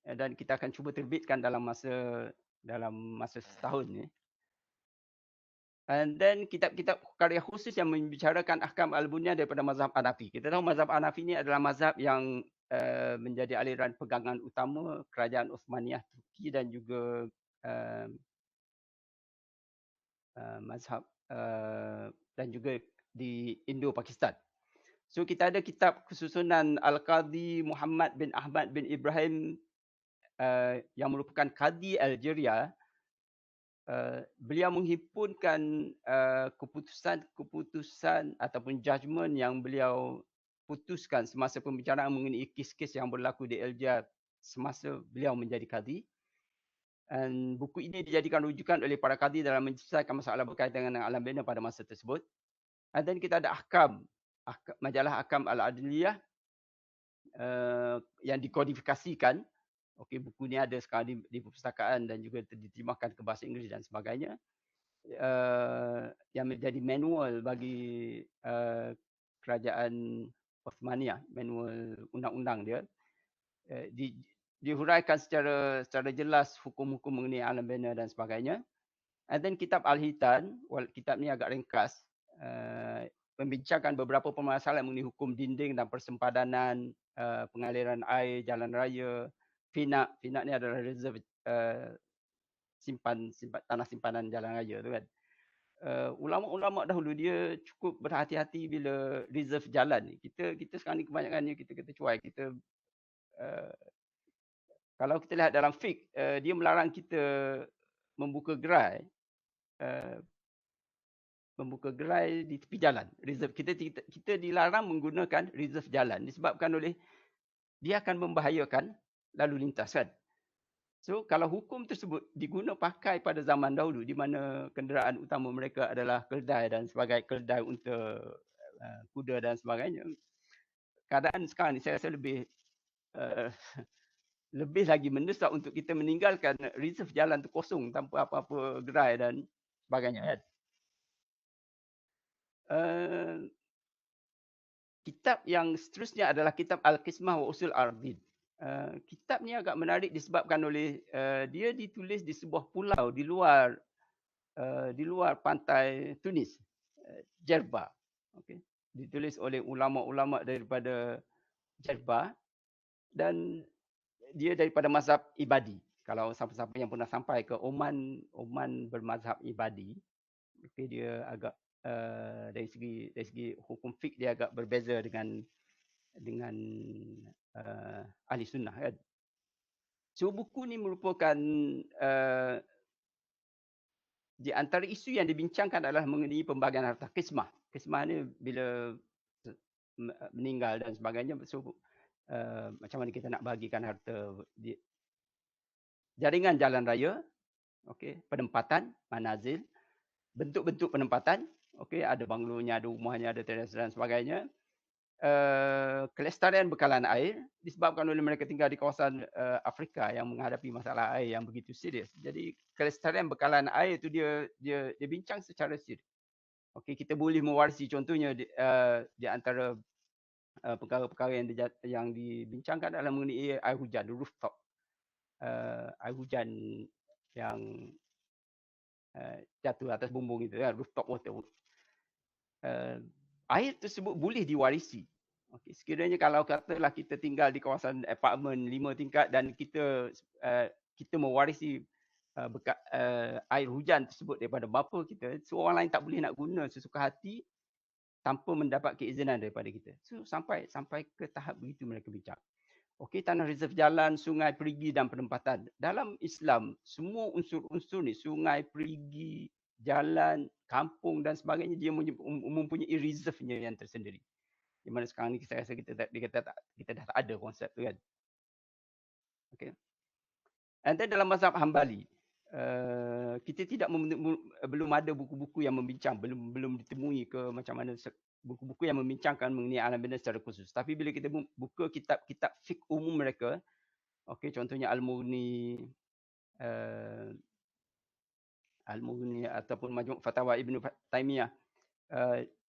Dan kita akan cuba terbitkan dalam masa setahun ni. And then kitab-kitab karya khusus yang membicarakan ahkam al-bunyan daripada mazhab Hanafi. Kita tahu mazhab Hanafi ni adalah mazhab yang menjadi aliran pegangan utama kerajaan Uthmaniyah Turki dan juga mazhab dan juga di Indo-Pakistan. So kita ada kitab kesusunan Al-Qadhi Muhammad bin Ahmad bin Ibrahim yang merupakan Qadhi Algeria. Beliau menghimpunkan keputusan ataupun judgement yang beliau putuskan semasa pembicaraan mengenai kes-kes yang berlaku di Algeria semasa beliau menjadi qadi. Dan buku ini dijadikan rujukan oleh para qadi dalam menyelesaikan masalah berkaitan dengan alam bina pada masa tersebut. Dan kita ada majalah Ahkam Al-Adliyah yang dikodifikasikan. Okey, buku ni ada sekarang di perpustakaan dan juga diterjemahkan ke bahasa Inggeris dan sebagainya. Yang menjadi manual bagi kerajaan Uthmaniyah, manual undang-undang dia. Dihuraikan secara jelas hukum-hukum mengenai alam bina dan sebagainya. And then kitab Al-Hitan, kitab ni agak ringkas, membincangkan beberapa permasalahan mengenai hukum dinding dan persempadanan, pengaliran air, jalan raya, Finak ni adalah reserve tanah simpanan jalan raya tu kan. Ulama-ulama dahulu dia cukup berhati-hati bila reserve jalan ni. Kita sekarang ni kebanyakannya kita cuai. Kalau kita lihat dalam fiqh, dia melarang kita membuka gerai di tepi jalan. Reserve kita dilarang menggunakan reserve jalan disebabkan oleh dia akan membahayakan lalu lintas kan. So kalau hukum tersebut diguna pakai pada zaman dahulu di mana kenderaan utama mereka adalah keldai dan sebagainya, keldai unta, kuda dan sebagainya. Keadaan sekarang ni saya rasa lebih lagi mendesak untuk kita meninggalkan reserve jalan tu kosong tanpa apa-apa gerai dan sebagainya kan. Kitab yang seterusnya adalah kitab Al-Qismah wa Usul Ardin. Kitab ni agak menarik disebabkan oleh dia ditulis di sebuah pulau di luar pantai Tunis, Jerba. Okay. Ditulis oleh ulama-ulama daripada Jerba dan dia daripada mazhab Ibadi. Kalau siapa-siapa yang pernah sampai ke Oman bermazhab Ibadi, okay, dia agak dari segi hukum fiqh dia agak berbeza dengan ahli sunnah kan. So buku ni merupakan di antara isu yang dibincangkan adalah mengenai pembahagian harta qismah. Qismah ni bila meninggal dan sebagainya, so macam mana kita nak bahagikan harta jaringan jalan raya, okey, penempatan, manazil, bentuk-bentuk penempatan, okey, ada banglonya, ada rumahnya, ada teras dan sebagainya. Kelestarian bekalan air disebabkan oleh mereka tinggal di kawasan Afrika yang menghadapi masalah air yang begitu serius. Jadi kelestarian bekalan air itu dia bincang secara serius. Okey, kita boleh mewarisi contohnya di antara perkara-perkara yang dibincangkan adalah mengenai air hujan, rooftop. Air hujan yang jatuh atas bumbung itu kan, rooftop water. Air tersebut boleh diwarisi. Okey, sekiranya kalau katalah kita tinggal di kawasan apartmen 5 tingkat dan kita mewarisi air hujan tersebut daripada bapa kita, seorang lain tak boleh nak guna sesuka hati tanpa mendapat keizinan daripada kita. So sampai ke tahap begitu mereka bincang. Okey, tanah reserve jalan, sungai, perigi dan penempatan. Dalam Islam, semua unsur-unsur ni, sungai, perigi, jalan, kampung dan sebagainya, dia mempunyai reserve-nya yang tersendiri. Di mana sekarang ni saya rasa kita dah tak ada konsep tu kan. Okay. And then dalam mazhab Hambali, kita belum ada buku-buku yang membincang, belum ditemui ke macam mana buku-buku yang membincangkan mengenai alam bina secara khusus. Tapi bila kita buka kitab-kitab fiqh umum mereka, okay, contohnya Al-Mughni, Al-Mughni ataupun Majmu' Fatawa Ibnu Taimiyah,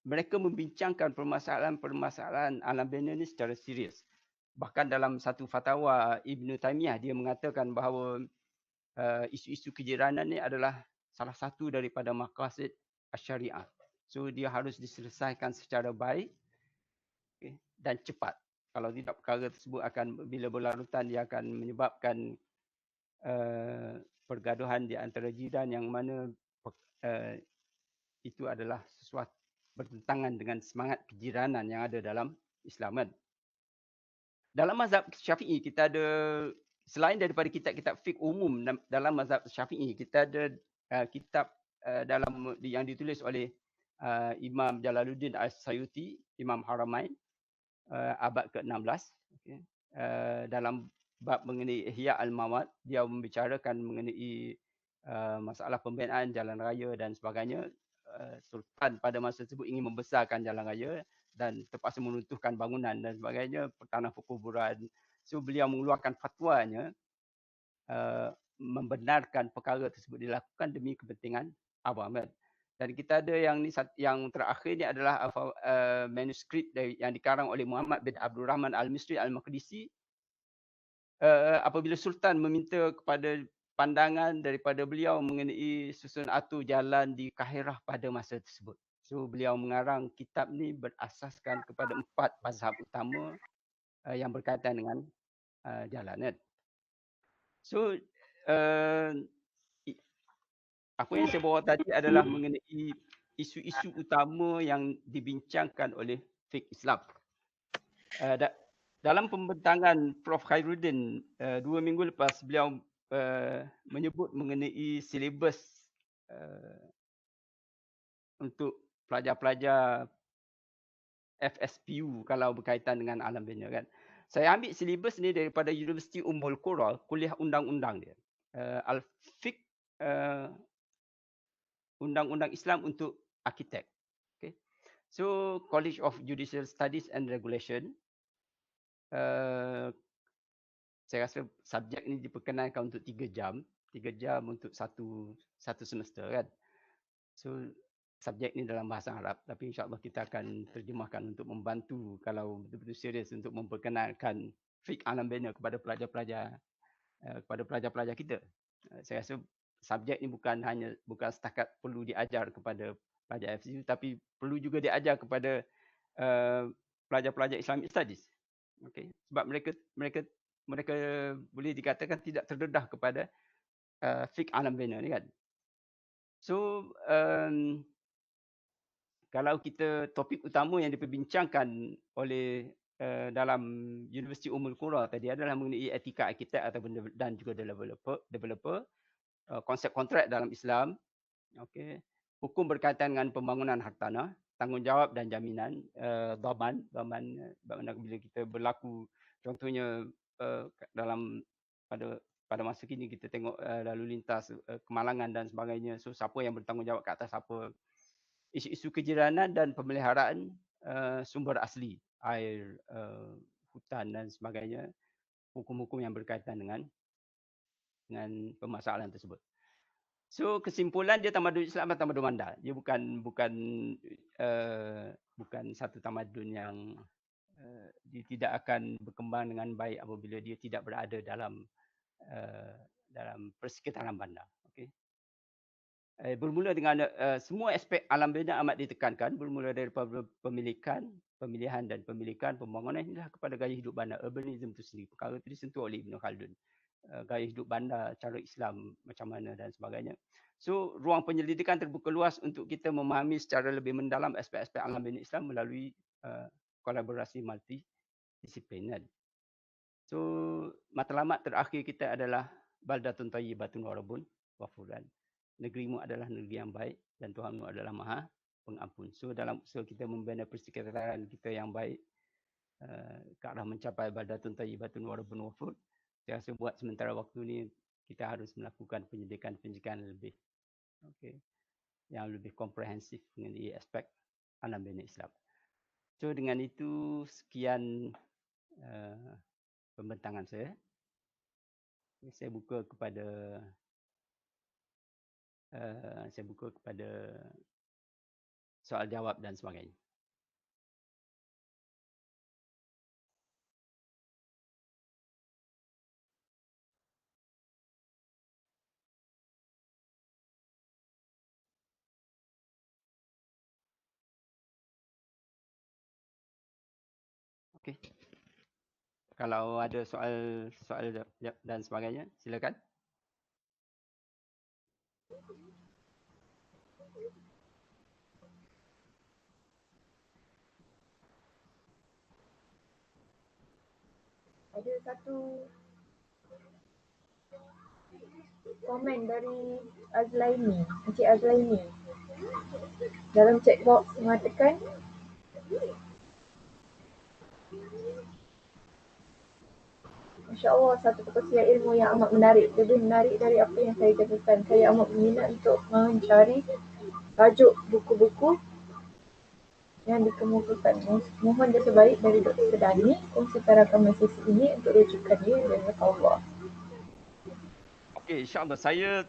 mereka membincangkan permasalahan alam bina ni secara serius. Bahkan dalam satu fatwa Ibnu Taimiyah, dia mengatakan bahawa isu-isu kejiranan ni adalah salah satu daripada maqasid syariah. So dia harus diselesaikan secara baik, okay, dan cepat. Kalau tidak, perkara tersebut akan, bila berlarutan, dia akan menyebabkan pergaduhan di antara jiran, yang mana itu adalah sesuatu bertentangan dengan semangat kejiranan yang ada dalam Islam, kan. Dalam mazhab Syafi'i, kita ada, selain daripada kitab-kitab fiqh umum dalam mazhab Syafi'i, kita ada kitab dalam yang ditulis oleh Imam Jalaluddin As-Sayuti, Imam Haramain, abad ke-16. Okay. Dalam bab mengenai Ihya al-Mawad, dia membicarakan mengenai masalah pembinaan jalan raya dan sebagainya. Sultan pada masa tersebut ingin membesarkan jalan raya dan terpaksa meruntuhkan bangunan dan sebagainya, tanah perkuburan. So beliau mengeluarkan fatwanya membenarkan perkara tersebut dilakukan demi kepentingan awam, kan. Dan kita ada yang terakhir ni adalah manuskrip yang dikarang oleh Muhammad bin Abdul Rahman Al-Misri Al-Maqdisi, apabila Sultan meminta kepada pandangan daripada beliau mengenai susun atur jalan di Kahirah pada masa tersebut. So beliau mengarang kitab ni berasaskan kepada 4 mazhab utama yang berkaitan dengan jalan, kan. So apa yang saya bawa tadi adalah mengenai isu-isu utama yang dibincangkan oleh fiqh Islam. Dalam pembentangan Prof Khairuddin 2 minggu lepas, beliau menyebut mengenai silibus untuk pelajar-pelajar FSPU kalau berkaitan dengan alam bina, kan. Saya ambil silibus ni daripada Universiti Ummul Qura, kuliah undang-undang dia. Al-Fiqh, Undang-Undang Islam untuk Arkitek. Okay. So College of Judicial Studies and Regulation. Saya rasa subjek ni diperkenalkan untuk 3 jam. 3 jam untuk satu semester, kan. So subjek ni dalam bahasa Arab, tapi insya-Allah kita akan terjemahkan untuk membantu kalau betul-betul serius untuk memperkenalkan fiqh alam bina kepada pelajar-pelajar kita. Saya rasa subjek ni bukan setakat perlu diajar kepada pelajar FSU, tapi perlu juga diajar kepada pelajar-pelajar Islamic Studies. Okay. Sebab mereka boleh dikatakan tidak terdedah kepada fiqh alam bina ni, kan. So kalau kita, topik utama yang diperbincangkan oleh dalam Universiti Ummul Qura tadi adalah mengenai etika arkitek dan juga developer, konsep kontrak dalam Islam, okey, hukum berkaitan dengan pembangunan hartanah, tanggungjawab dan jaminan, dhaman bila kita berlaku, contohnya pada masa kini kita tengok lalu lintas kemalangan dan sebagainya. So siapa yang bertanggungjawab ke atas apa? Isu-isu kejiranan dan pemeliharaan sumber asli, air, hutan dan sebagainya. Hukum-hukum yang berkaitan dengan permasalahan tersebut. So kesimpulan dia, tamadun Islam adalah tamadun mandal. Dia bukan satu tamadun yang dia tidak akan berkembang dengan baik apabila dia tidak berada dalam persekitaran bandar. Okay. Bermula dengan semua aspek alam bina amat ditekankan, bermula daripada pemilihan dan pemilikan, pembangunan hingga kepada gaya hidup bandar, urbanism itu sendiri. Perkara itu disentuh oleh Ibn Khaldun. Gaya hidup bandar, cara Islam macam mana dan sebagainya. So ruang penyelidikan terbuka luas untuk kita memahami secara lebih mendalam aspek-aspek alam bina Islam melalui kolaborasi multidisiplin. So matlamat terakhir kita adalah baldatun thayyibatun wa rabbun ghafur. Negerimu adalah negeri yang baik dan Tuhanmu adalah Maha Pengampun. So dalam usaha kita membina persekitaran kita yang baik ke arah mencapai baldatun thayyibatun wa rabbun ghafur, saya rasa buat sementara waktu ni kita harus melakukan penyidikan lebih yang lebih komprehensif mengenai aspek alam bina Islam. So dengan itu sekian pembentangan saya. Saya buka kepada Saya buka kepada soal jawab dan sebagainya. Okey. Kalau ada soal dan sebagainya, silakan. Ada satu komen dari Azlaini, Encik Azlaini. Dalam chat box mengatakan, Masya Allah, satu perkongsian ilmu yang amat menarik. Lebih menarik dari apa yang saya katakan. Saya amat berminat untuk mencari tajuk buku-buku yang dikemukakan. Mohon jasa baik dari Dr. Sedani, kongsikan rakaman sesi ini untuk rujukannya dan Allah. Okey, insya-Allah saya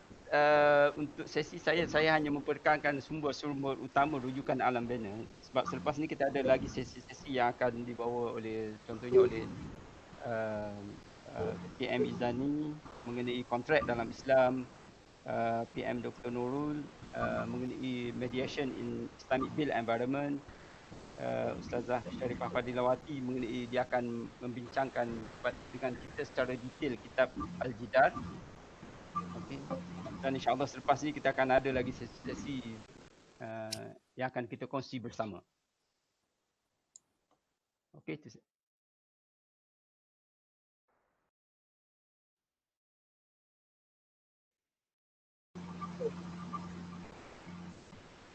untuk sesi saya hanya memperkenalkan sumber-sumber utama rujukan alam bina. Sebab selepas ni kita ada lagi sesi-sesi yang akan dibawa oleh contohnya oleh PM Izani mengenai kontrak dalam Islam, PM Dr. Nurul mengenai mediation in Islamic Built Environment, Ustazah Sharifah Fadilawati mengenai dia akan membincangkan dengan kita secara detail kitab Al-Jidar. Okey. Dan insya-Allah selepas ni kita akan ada lagi sesi-sesi yang akan kita kongsi bersama. Okey, itu.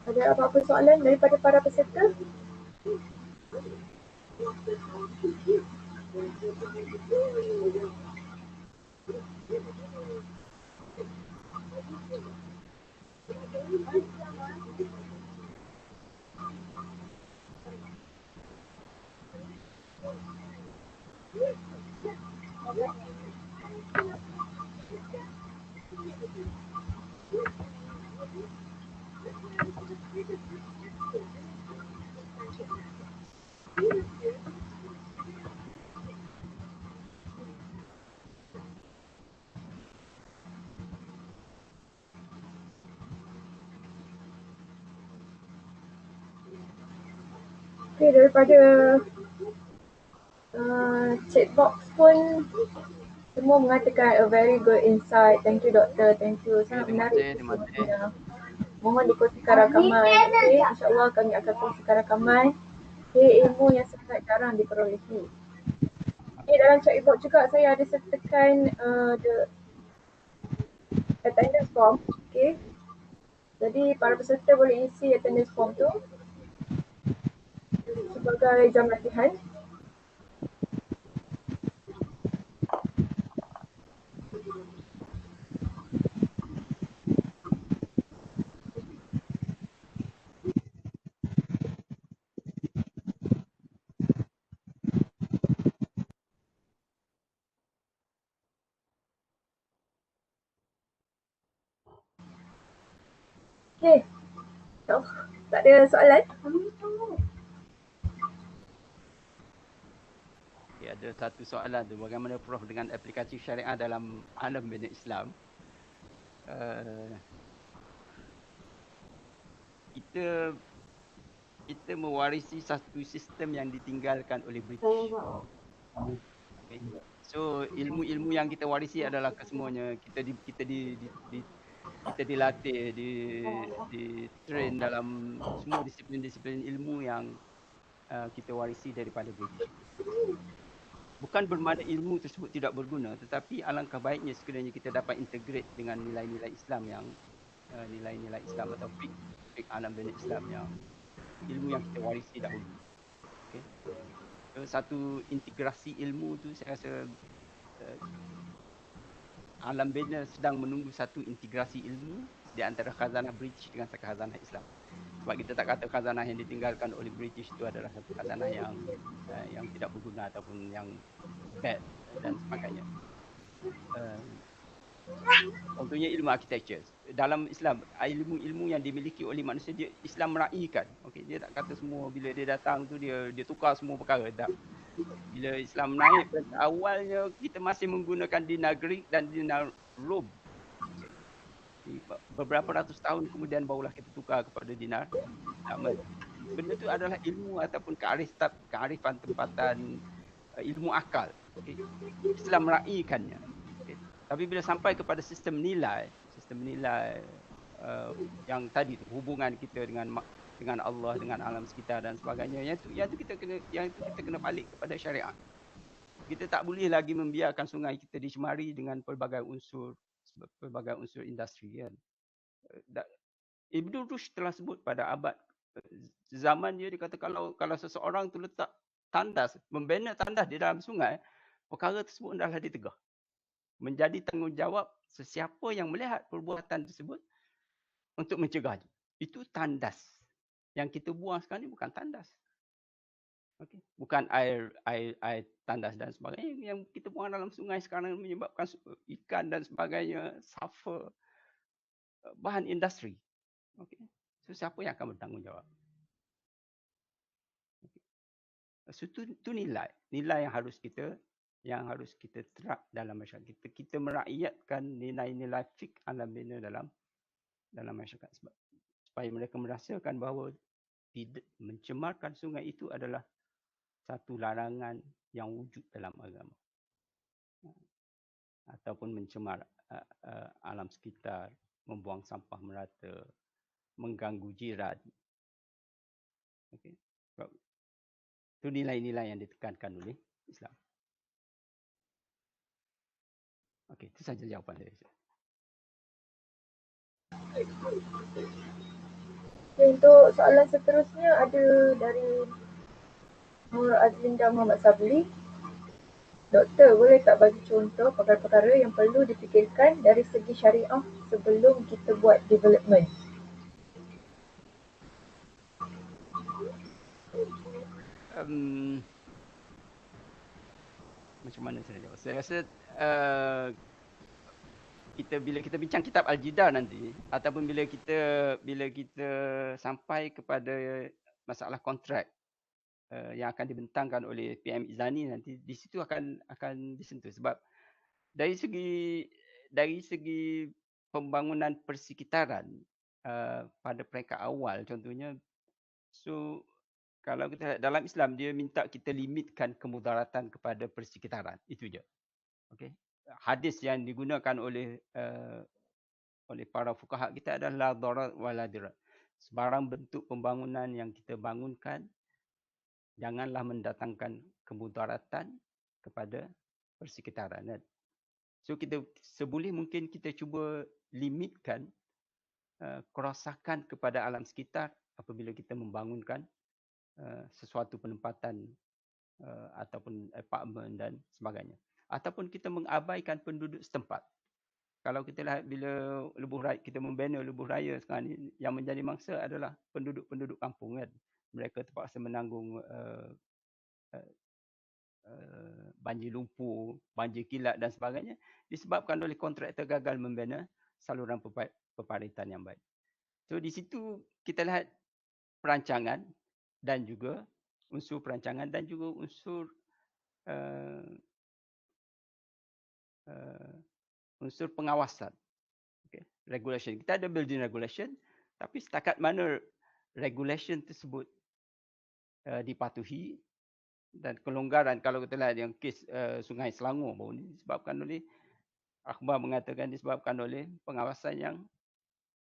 Ada apa-apa soalan daripada para peserta? Okey, daripada chat box pun semua mengatakan a very good insight. Thank you doktor, thank you. Sangat menarik. Terima kasih. Mohon dikongsikan rakaman. Okey, insya-Allah kami akan kongsikan rakaman. Ilmu yang sangat jarang diperolehi. Okay, dalam chat box juga saya ada sertakan the attendance form. Okay. Jadi para peserta boleh isi attendance form tu sebagai jam latihan. Okay. Oh, tak ada soalan? Okay, ada satu soalan tu, bagaimana Prof dengan aplikasi syariah dalam alam bina Islam? Kita mewarisi satu sistem yang ditinggalkan oleh British. Okay. So ilmu-ilmu yang kita warisi adalah kesemuanya kita dilatih, di train dalam semua disiplin-disiplin ilmu yang kita warisi daripada British. Bukan bermakna ilmu tersebut tidak berguna, tetapi alangkah baiknya sekiranya kita dapat integrate dengan nilai-nilai Islam yang nilai-nilai Islam atau fiqh alam bina Islam yang ilmu yang kita warisi dahulu. Okay. So, satu integrasi ilmu tu saya rasa alam bina sedang menunggu satu integrasi ilmu di antara khazanah British dengan khazanah Islam. Sebab kita tak kata khazanah yang ditinggalkan oleh British itu adalah satu khazanah yang tidak berguna ataupun yang bad dan sebagainya. Contohnya ilmu architecture. Dalam Islam, ilmu-ilmu yang dimiliki oleh manusia, dia Islam meraihkan. Okey, dia tak kata semua bila dia datang tu dia tukar semua perkara. Tak. Bila Islam naik, awalnya kita masih menggunakan dinar Greek dan dinar Rom. Okay. Beberapa ratus tahun kemudian barulah kita tukar kepada dinar Yaman. Benda tu adalah ilmu ataupun kearifan tempatan, ilmu akal. Okay. Islam meraihkannya. Okay. Tapi bila sampai kepada sistem nilai yang tadi tu, hubungan kita dengan Allah, dengan alam sekitar dan sebagainya, yang itu kita kena balik kepada syariat. Kita tak boleh lagi membiarkan sungai kita dicemari dengan pelbagai unsur industri, kan. Ibn Rushd telah sebut pada abad zaman dia kata kalau seseorang tu letak tandas, membina tandas di dalam sungai, perkara tersebut hendaklah ditegah. Menjadi tanggungjawab sesiapa yang melihat perbuatan tersebut untuk mencegahnya. Itu tandas. Yang kita buang sekarang ni bukan tandas. Okay. Bukan air tandas dan sebagainya. Yang kita buang dalam sungai sekarang menyebabkan ikan dan sebagainya suffer, bahan industri. Okay. So siapa yang akan bertanggungjawab? Okay. So itu nilai yang harus kita terap dalam masyarakat. Kita merakyatkan nilai-nilai fiqh alam bina dalam masyarakat, supaya mereka merasakan bahawa mencemarkan sungai itu adalah satu larangan yang wujud dalam agama. Ataupun mencemar alam sekitar, membuang sampah merata, mengganggu jiran. Okay. Itu nilai-nilai yang ditekankan oleh Islam. Okey, itu saja jawapan dari saya. Untuk soalan seterusnya ada dari Nur Azlinda Muhammad Sabli. Doktor, boleh tak bagi contoh perkara-perkara yang perlu dipikirkan dari segi syariah sebelum kita buat development? Macam mana saya jawab? Saya rasa bila kita bincang kitab Al-Jidar nanti, ataupun bila kita sampai kepada masalah kontrak yang akan dibentangkan oleh PM Izani nanti, di situ akan disentuh. Sebab dari segi pembangunan persekitaran pada peringkat awal contohnya, so kalau kita dalam Islam dia minta kita limitkan kemudaratan kepada persekitaran, itu je. Okey. Hadis yang digunakan oleh para fuqaha kita adalah la darar wa la dirar. Sebarang bentuk pembangunan yang kita bangunkan janganlah mendatangkan kemudaratan kepada persekitaran. So kita seboleh mungkin kita cuba limitkan kerosakan kepada alam sekitar apabila kita membangunkan sesuatu penempatan ataupun apartmen dan sebagainya. Ataupun kita mengabaikan penduduk setempat. Kalau kita lihat bila kita membina lebuh raya sekarang ni, yang menjadi mangsa adalah penduduk kampung, kan. Mereka terpaksa menanggung banjir lumpur, banjir kilat dan sebagainya disebabkan oleh kontraktor gagal membina saluran peparitan yang baik. So di situ kita lihat perancangan dan juga unsur perancangan dan juga unsur unsur pengawasan. Okay. Regulation. Kita ada building regulation, tapi setakat mana regulation tersebut dipatuhi, dan kelonggaran, kalau kita lihat yang kes Sungai Selangor baru ni disebabkan oleh, akhbar mengatakan disebabkan oleh pengawasan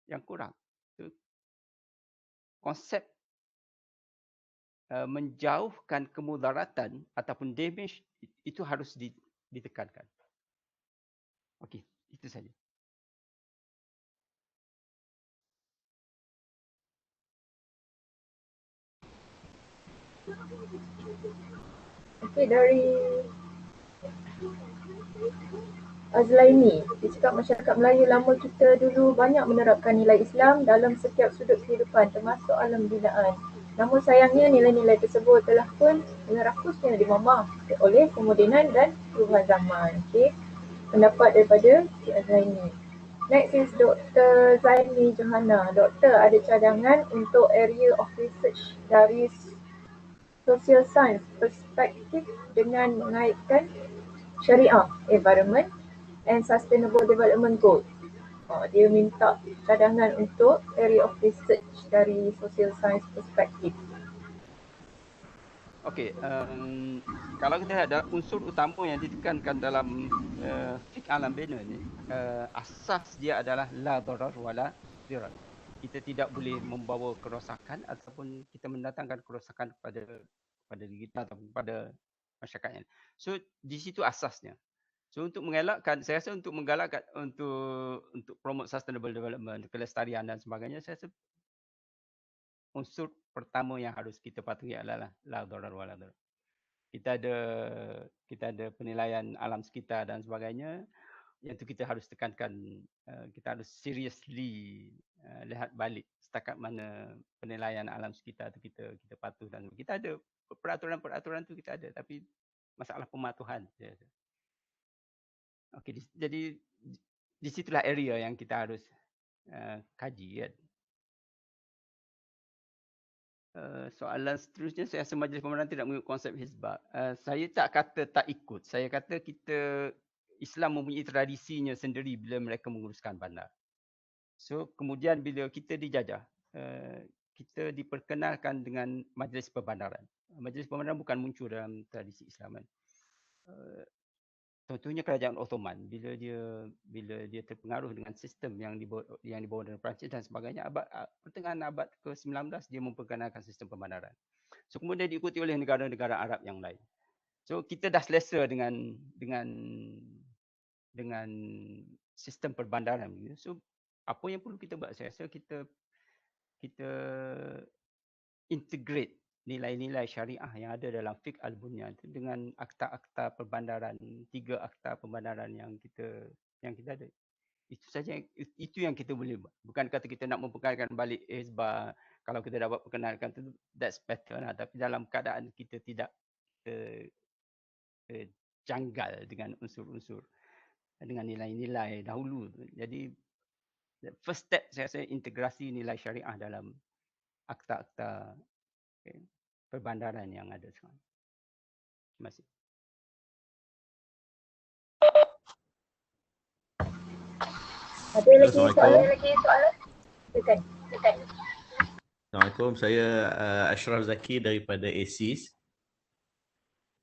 yang kurang. So, konsep menjauhkan kemudaratan ataupun damage itu harus ditekankan. Okey, itu saja. Okey, dari Azlaini, dia cakap masyarakat Melayu lama kita dulu banyak menerapkan nilai Islam dalam setiap sudut kehidupan termasuk alam binaan. Namun sayangnya nilai-nilai tersebut telah pun dengan rakusnya dimamah oleh kemodenan dan perubahan zaman. Okey. pendapat daripada Cik Zaini. Next is Dr. Zaini Johana. Doktor, ada cadangan untuk area of research dari social science perspektif dengan mengaitkan syariah, environment and sustainable development goals. Dia minta cadangan untuk area of research dari social science perspektif. Okey, kalau kita lihat ada unsur utama yang ditekankan dalam fiqh alam bina ni, asas dia adalah la darar wala dirar. Kita tidak boleh membawa kerosakan ataupun kita mendatangkan kerosakan kepada diri kita ataupun kepada masyarakat yang. So di situ asasnya. So untuk mengelakkan, saya rasa untuk menggalakkan untuk promote sustainable development, kelestarian dan sebagainya, saya rasa unsur pertama yang harus kita patuhi adalah la darar wala dirar. Kita ada penilaian alam sekitar dan sebagainya, yang itu kita harus tekankan, kita harus seriously lihat balik setakat mana penilaian alam sekitar itu kita patuh, dan kita ada peraturan-peraturan tu kita ada, tapi masalah pematuhan. Okey, jadi di situlah area yang kita harus kaji kan. Soalan seterusnya, saya rasa Majlis Pembenaran tidak mengikut konsep hizbah. Saya tak kata tak ikut. Saya kata Islam mempunyai tradisinya sendiri bila mereka menguruskan bandar. So kemudian bila kita dijajah, kita diperkenalkan dengan Majlis Perbandaran. Majlis Perbandaran bukan muncul dalam tradisi Islam kan. Contohnya kerajaan Ottoman, bila dia terpengaruh dengan sistem yang dibawa dari Perancis dan sebagainya, pertengahan abad ke-19 dia memperkenalkan sistem perbandaran. So kemudian diikuti oleh negara-negara Arab yang lain. So kita dah selesa dengan sistem perbandaran. So apa yang perlu kita buat, saya rasa kita integrate nilai-nilai syariah yang ada dalam fiqh al-bunyan itu dengan akta-akta perbandaran, 3 akta perbandaran yang kita ada. Itu saja, itu yang kita boleh buat. Bukan kata kita nak memperkenalkan balik hizbah, kalau kita dapat perkenalkan tu that's better lah. Tapi dalam keadaan kita tidak janggal dengan unsur-unsur, dengan nilai-nilai dahulu. Jadi first step saya rasa integrasi nilai syariah dalam akta-akta perbandaran yang ada sekarang. Terima kasih. Ada lagi soalan? Silakan. Assalamualaikum, saya Ashraf Zaki daripada ASIS.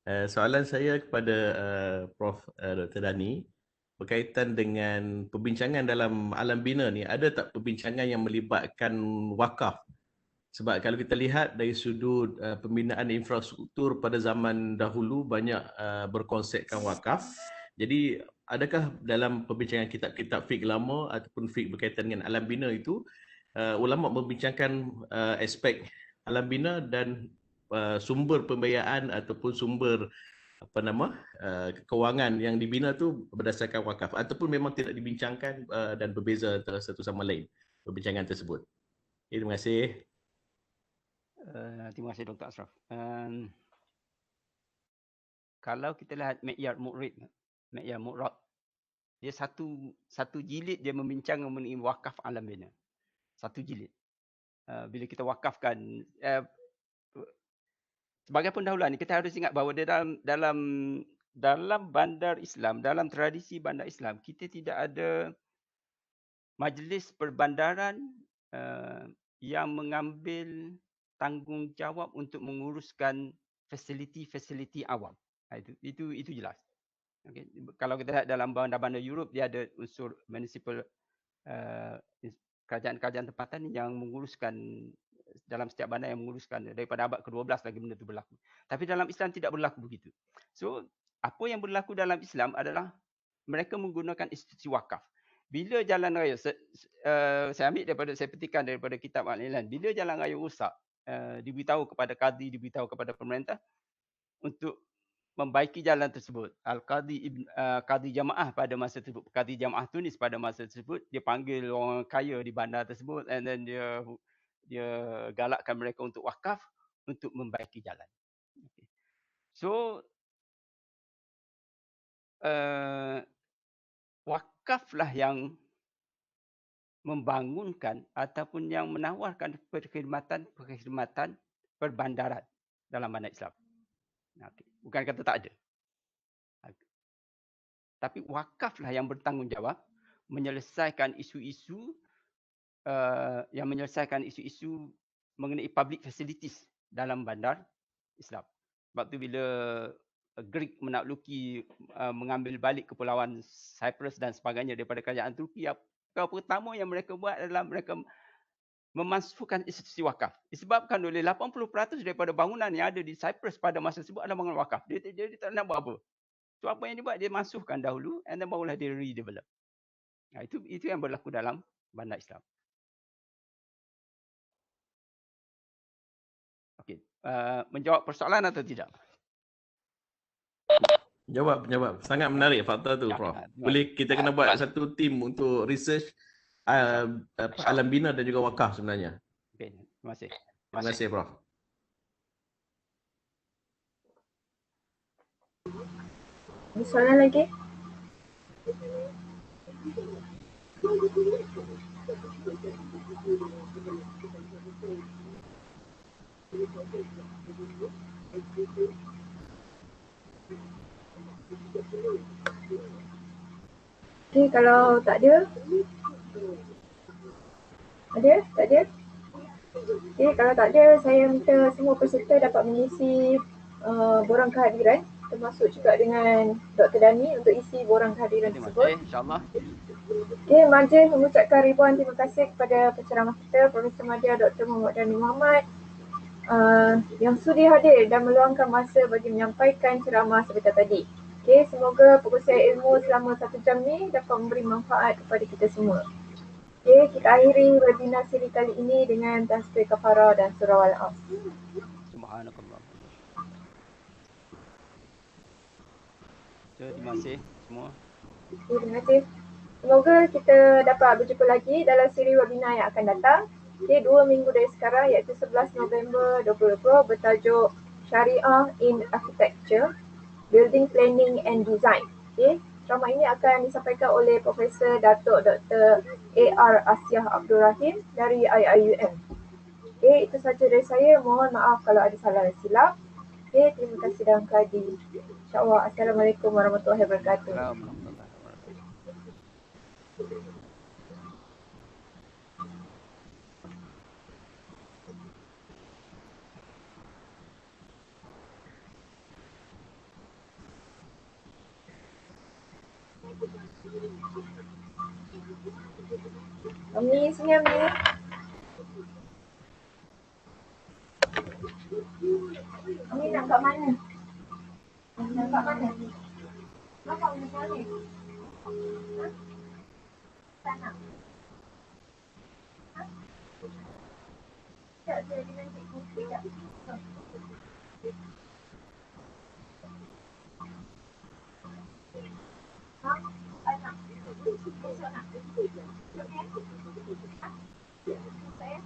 Soalan saya kepada Prof. Dr. Dani berkaitan dengan perbincangan dalam alam bina ni, ada tak perbincangan yang melibatkan wakaf? Sebab kalau kita lihat dari sudut pembinaan infrastruktur pada zaman dahulu banyak berkonsepkan wakaf. Jadi adakah dalam perbincangan kitab-kitab fiqh lama ataupun fiqh berkaitan dengan alam bina itu ulama membincangkan aspek alam bina dan sumber pembiayaan ataupun sumber kewangan yang dibina tu berdasarkan wakaf, ataupun memang tidak dibincangkan dan berbeza antara satu sama lain perbincangan tersebut? Terima kasih. Terima kasih Dr. Ashraf. Kalau kita lihat Mi'yar Mu'rad, dia satu jilid dia membincang mengenai wakaf alam bina. Satu jilid. Bila kita wakafkan, sebagai pendahuluan kita harus ingat bahawa dalam bandar Islam, dalam tradisi bandar Islam, kita tidak ada majlis perbandaran yang mengambil tanggungjawab untuk menguruskan fasiliti-fasiliti awam. Itu jelas. Okay. Kalau kita lihat dalam bandar-bandar Europe, dia ada unsur municipal, kerajaan-kerajaan tempatan yang menguruskan dalam setiap bandar, yang menguruskan daripada abad ke-12 lagi benda itu berlaku. Tapi dalam Islam tidak berlaku begitu. So, apa yang berlaku dalam Islam adalah mereka menggunakan institusi wakaf. Bila jalan raya, saya ambil saya petikan daripada kitab Al-Ilan, bila jalan raya rosak, diberitahu kepada qadi, diberitahu kepada pemerintah untuk membaiki jalan tersebut. Qadi Jamaah pada masa tersebut, Qadi Jamaah Tunis pada masa tersebut, dia panggil orang kaya di bandar tersebut, and then dia galakkan mereka untuk wakaf untuk membaiki jalan. Okay. So wakaflah yang membangunkan ataupun yang menawarkan perkhidmatan perbandaran dalam bandar Islam. Okey. Bukan kata tak ada. Tapi wakaflah yang bertanggungjawab menyelesaikan isu-isu mengenai public facilities dalam bandar Islam. Sebab tu bila Greek menakluki mengambil balik kepulauan Cyprus dan sebagainya daripada kerajaan Turki, apa pertama yang mereka buat adalah mereka memasukkan institusi wakaf. Disebabkan oleh 80% daripada bangunan yang ada di Cyprus pada masa tersebut adalah bangunan wakaf. Dia tak nak buat apa. So apa yang dia buat, dia masukkan dahulu and then barulah dia redevelop. Itu yang berlaku dalam bandar Islam. Okey, menjawab persoalan atau tidak? Jawab. Sangat menarik fakta tu, Prof. Boleh kita kena buat satu tim untuk research alam bina dan juga wakaf sebenarnya. Okey, terima kasih. Terima kasih, Prof. Ada soalan lagi? Okey, kalau tak ada? Ada? Tak ada? Okey, kalau tak ada, saya minta semua peserta dapat mengisi borang kehadiran, termasuk juga dengan Dr. Dani untuk isi borang kehadiran Terima tersebut. kasih, insyaAllah. Okey, majlis mengucapkan ribuan terima kasih kepada penceramah kita, Profesor Madya Dr. Muhammad Dani Muhammad yang sudi hadir dan meluangkan masa bagi menyampaikan ceramah sebentar tadi. Okey, semoga perkongsian ilmu selama 1 jam ni dapat memberi manfaat kepada kita semua. Okey, kita akhiri webinar siri kali ini dengan tasbih kafarah dan surah Al-Asr. Subhanakallah. Terima kasih semua. Okay, terima kasih. Semoga kita dapat berjumpa lagi dalam siri webinar yang akan datang. Okay, 2 minggu dari sekarang iaitu 11 November 2020 bertajuk Syariah in Architecture, Building Planning and Design. Okay, ceramah ini akan disampaikan oleh Profesor Datuk Dr. A.R. Asyah Abdul Rahim dari IIUM. Okay, itu sahaja dari saya. Mohon maaf kalau ada salah dan silap. Okay, terima kasih dan kadi. InsyaAllah. Assalamualaikum warahmatullahi wabarakatuh. Ami, sini Ami. Ami nak kat mana? Nak kat mana? Nak kat mana? Ha? Tak nak. Ha? Tak, saya dengan cikgu. Tak. Ha? Tak nak. Besok nak. Okey? Ha? Saya?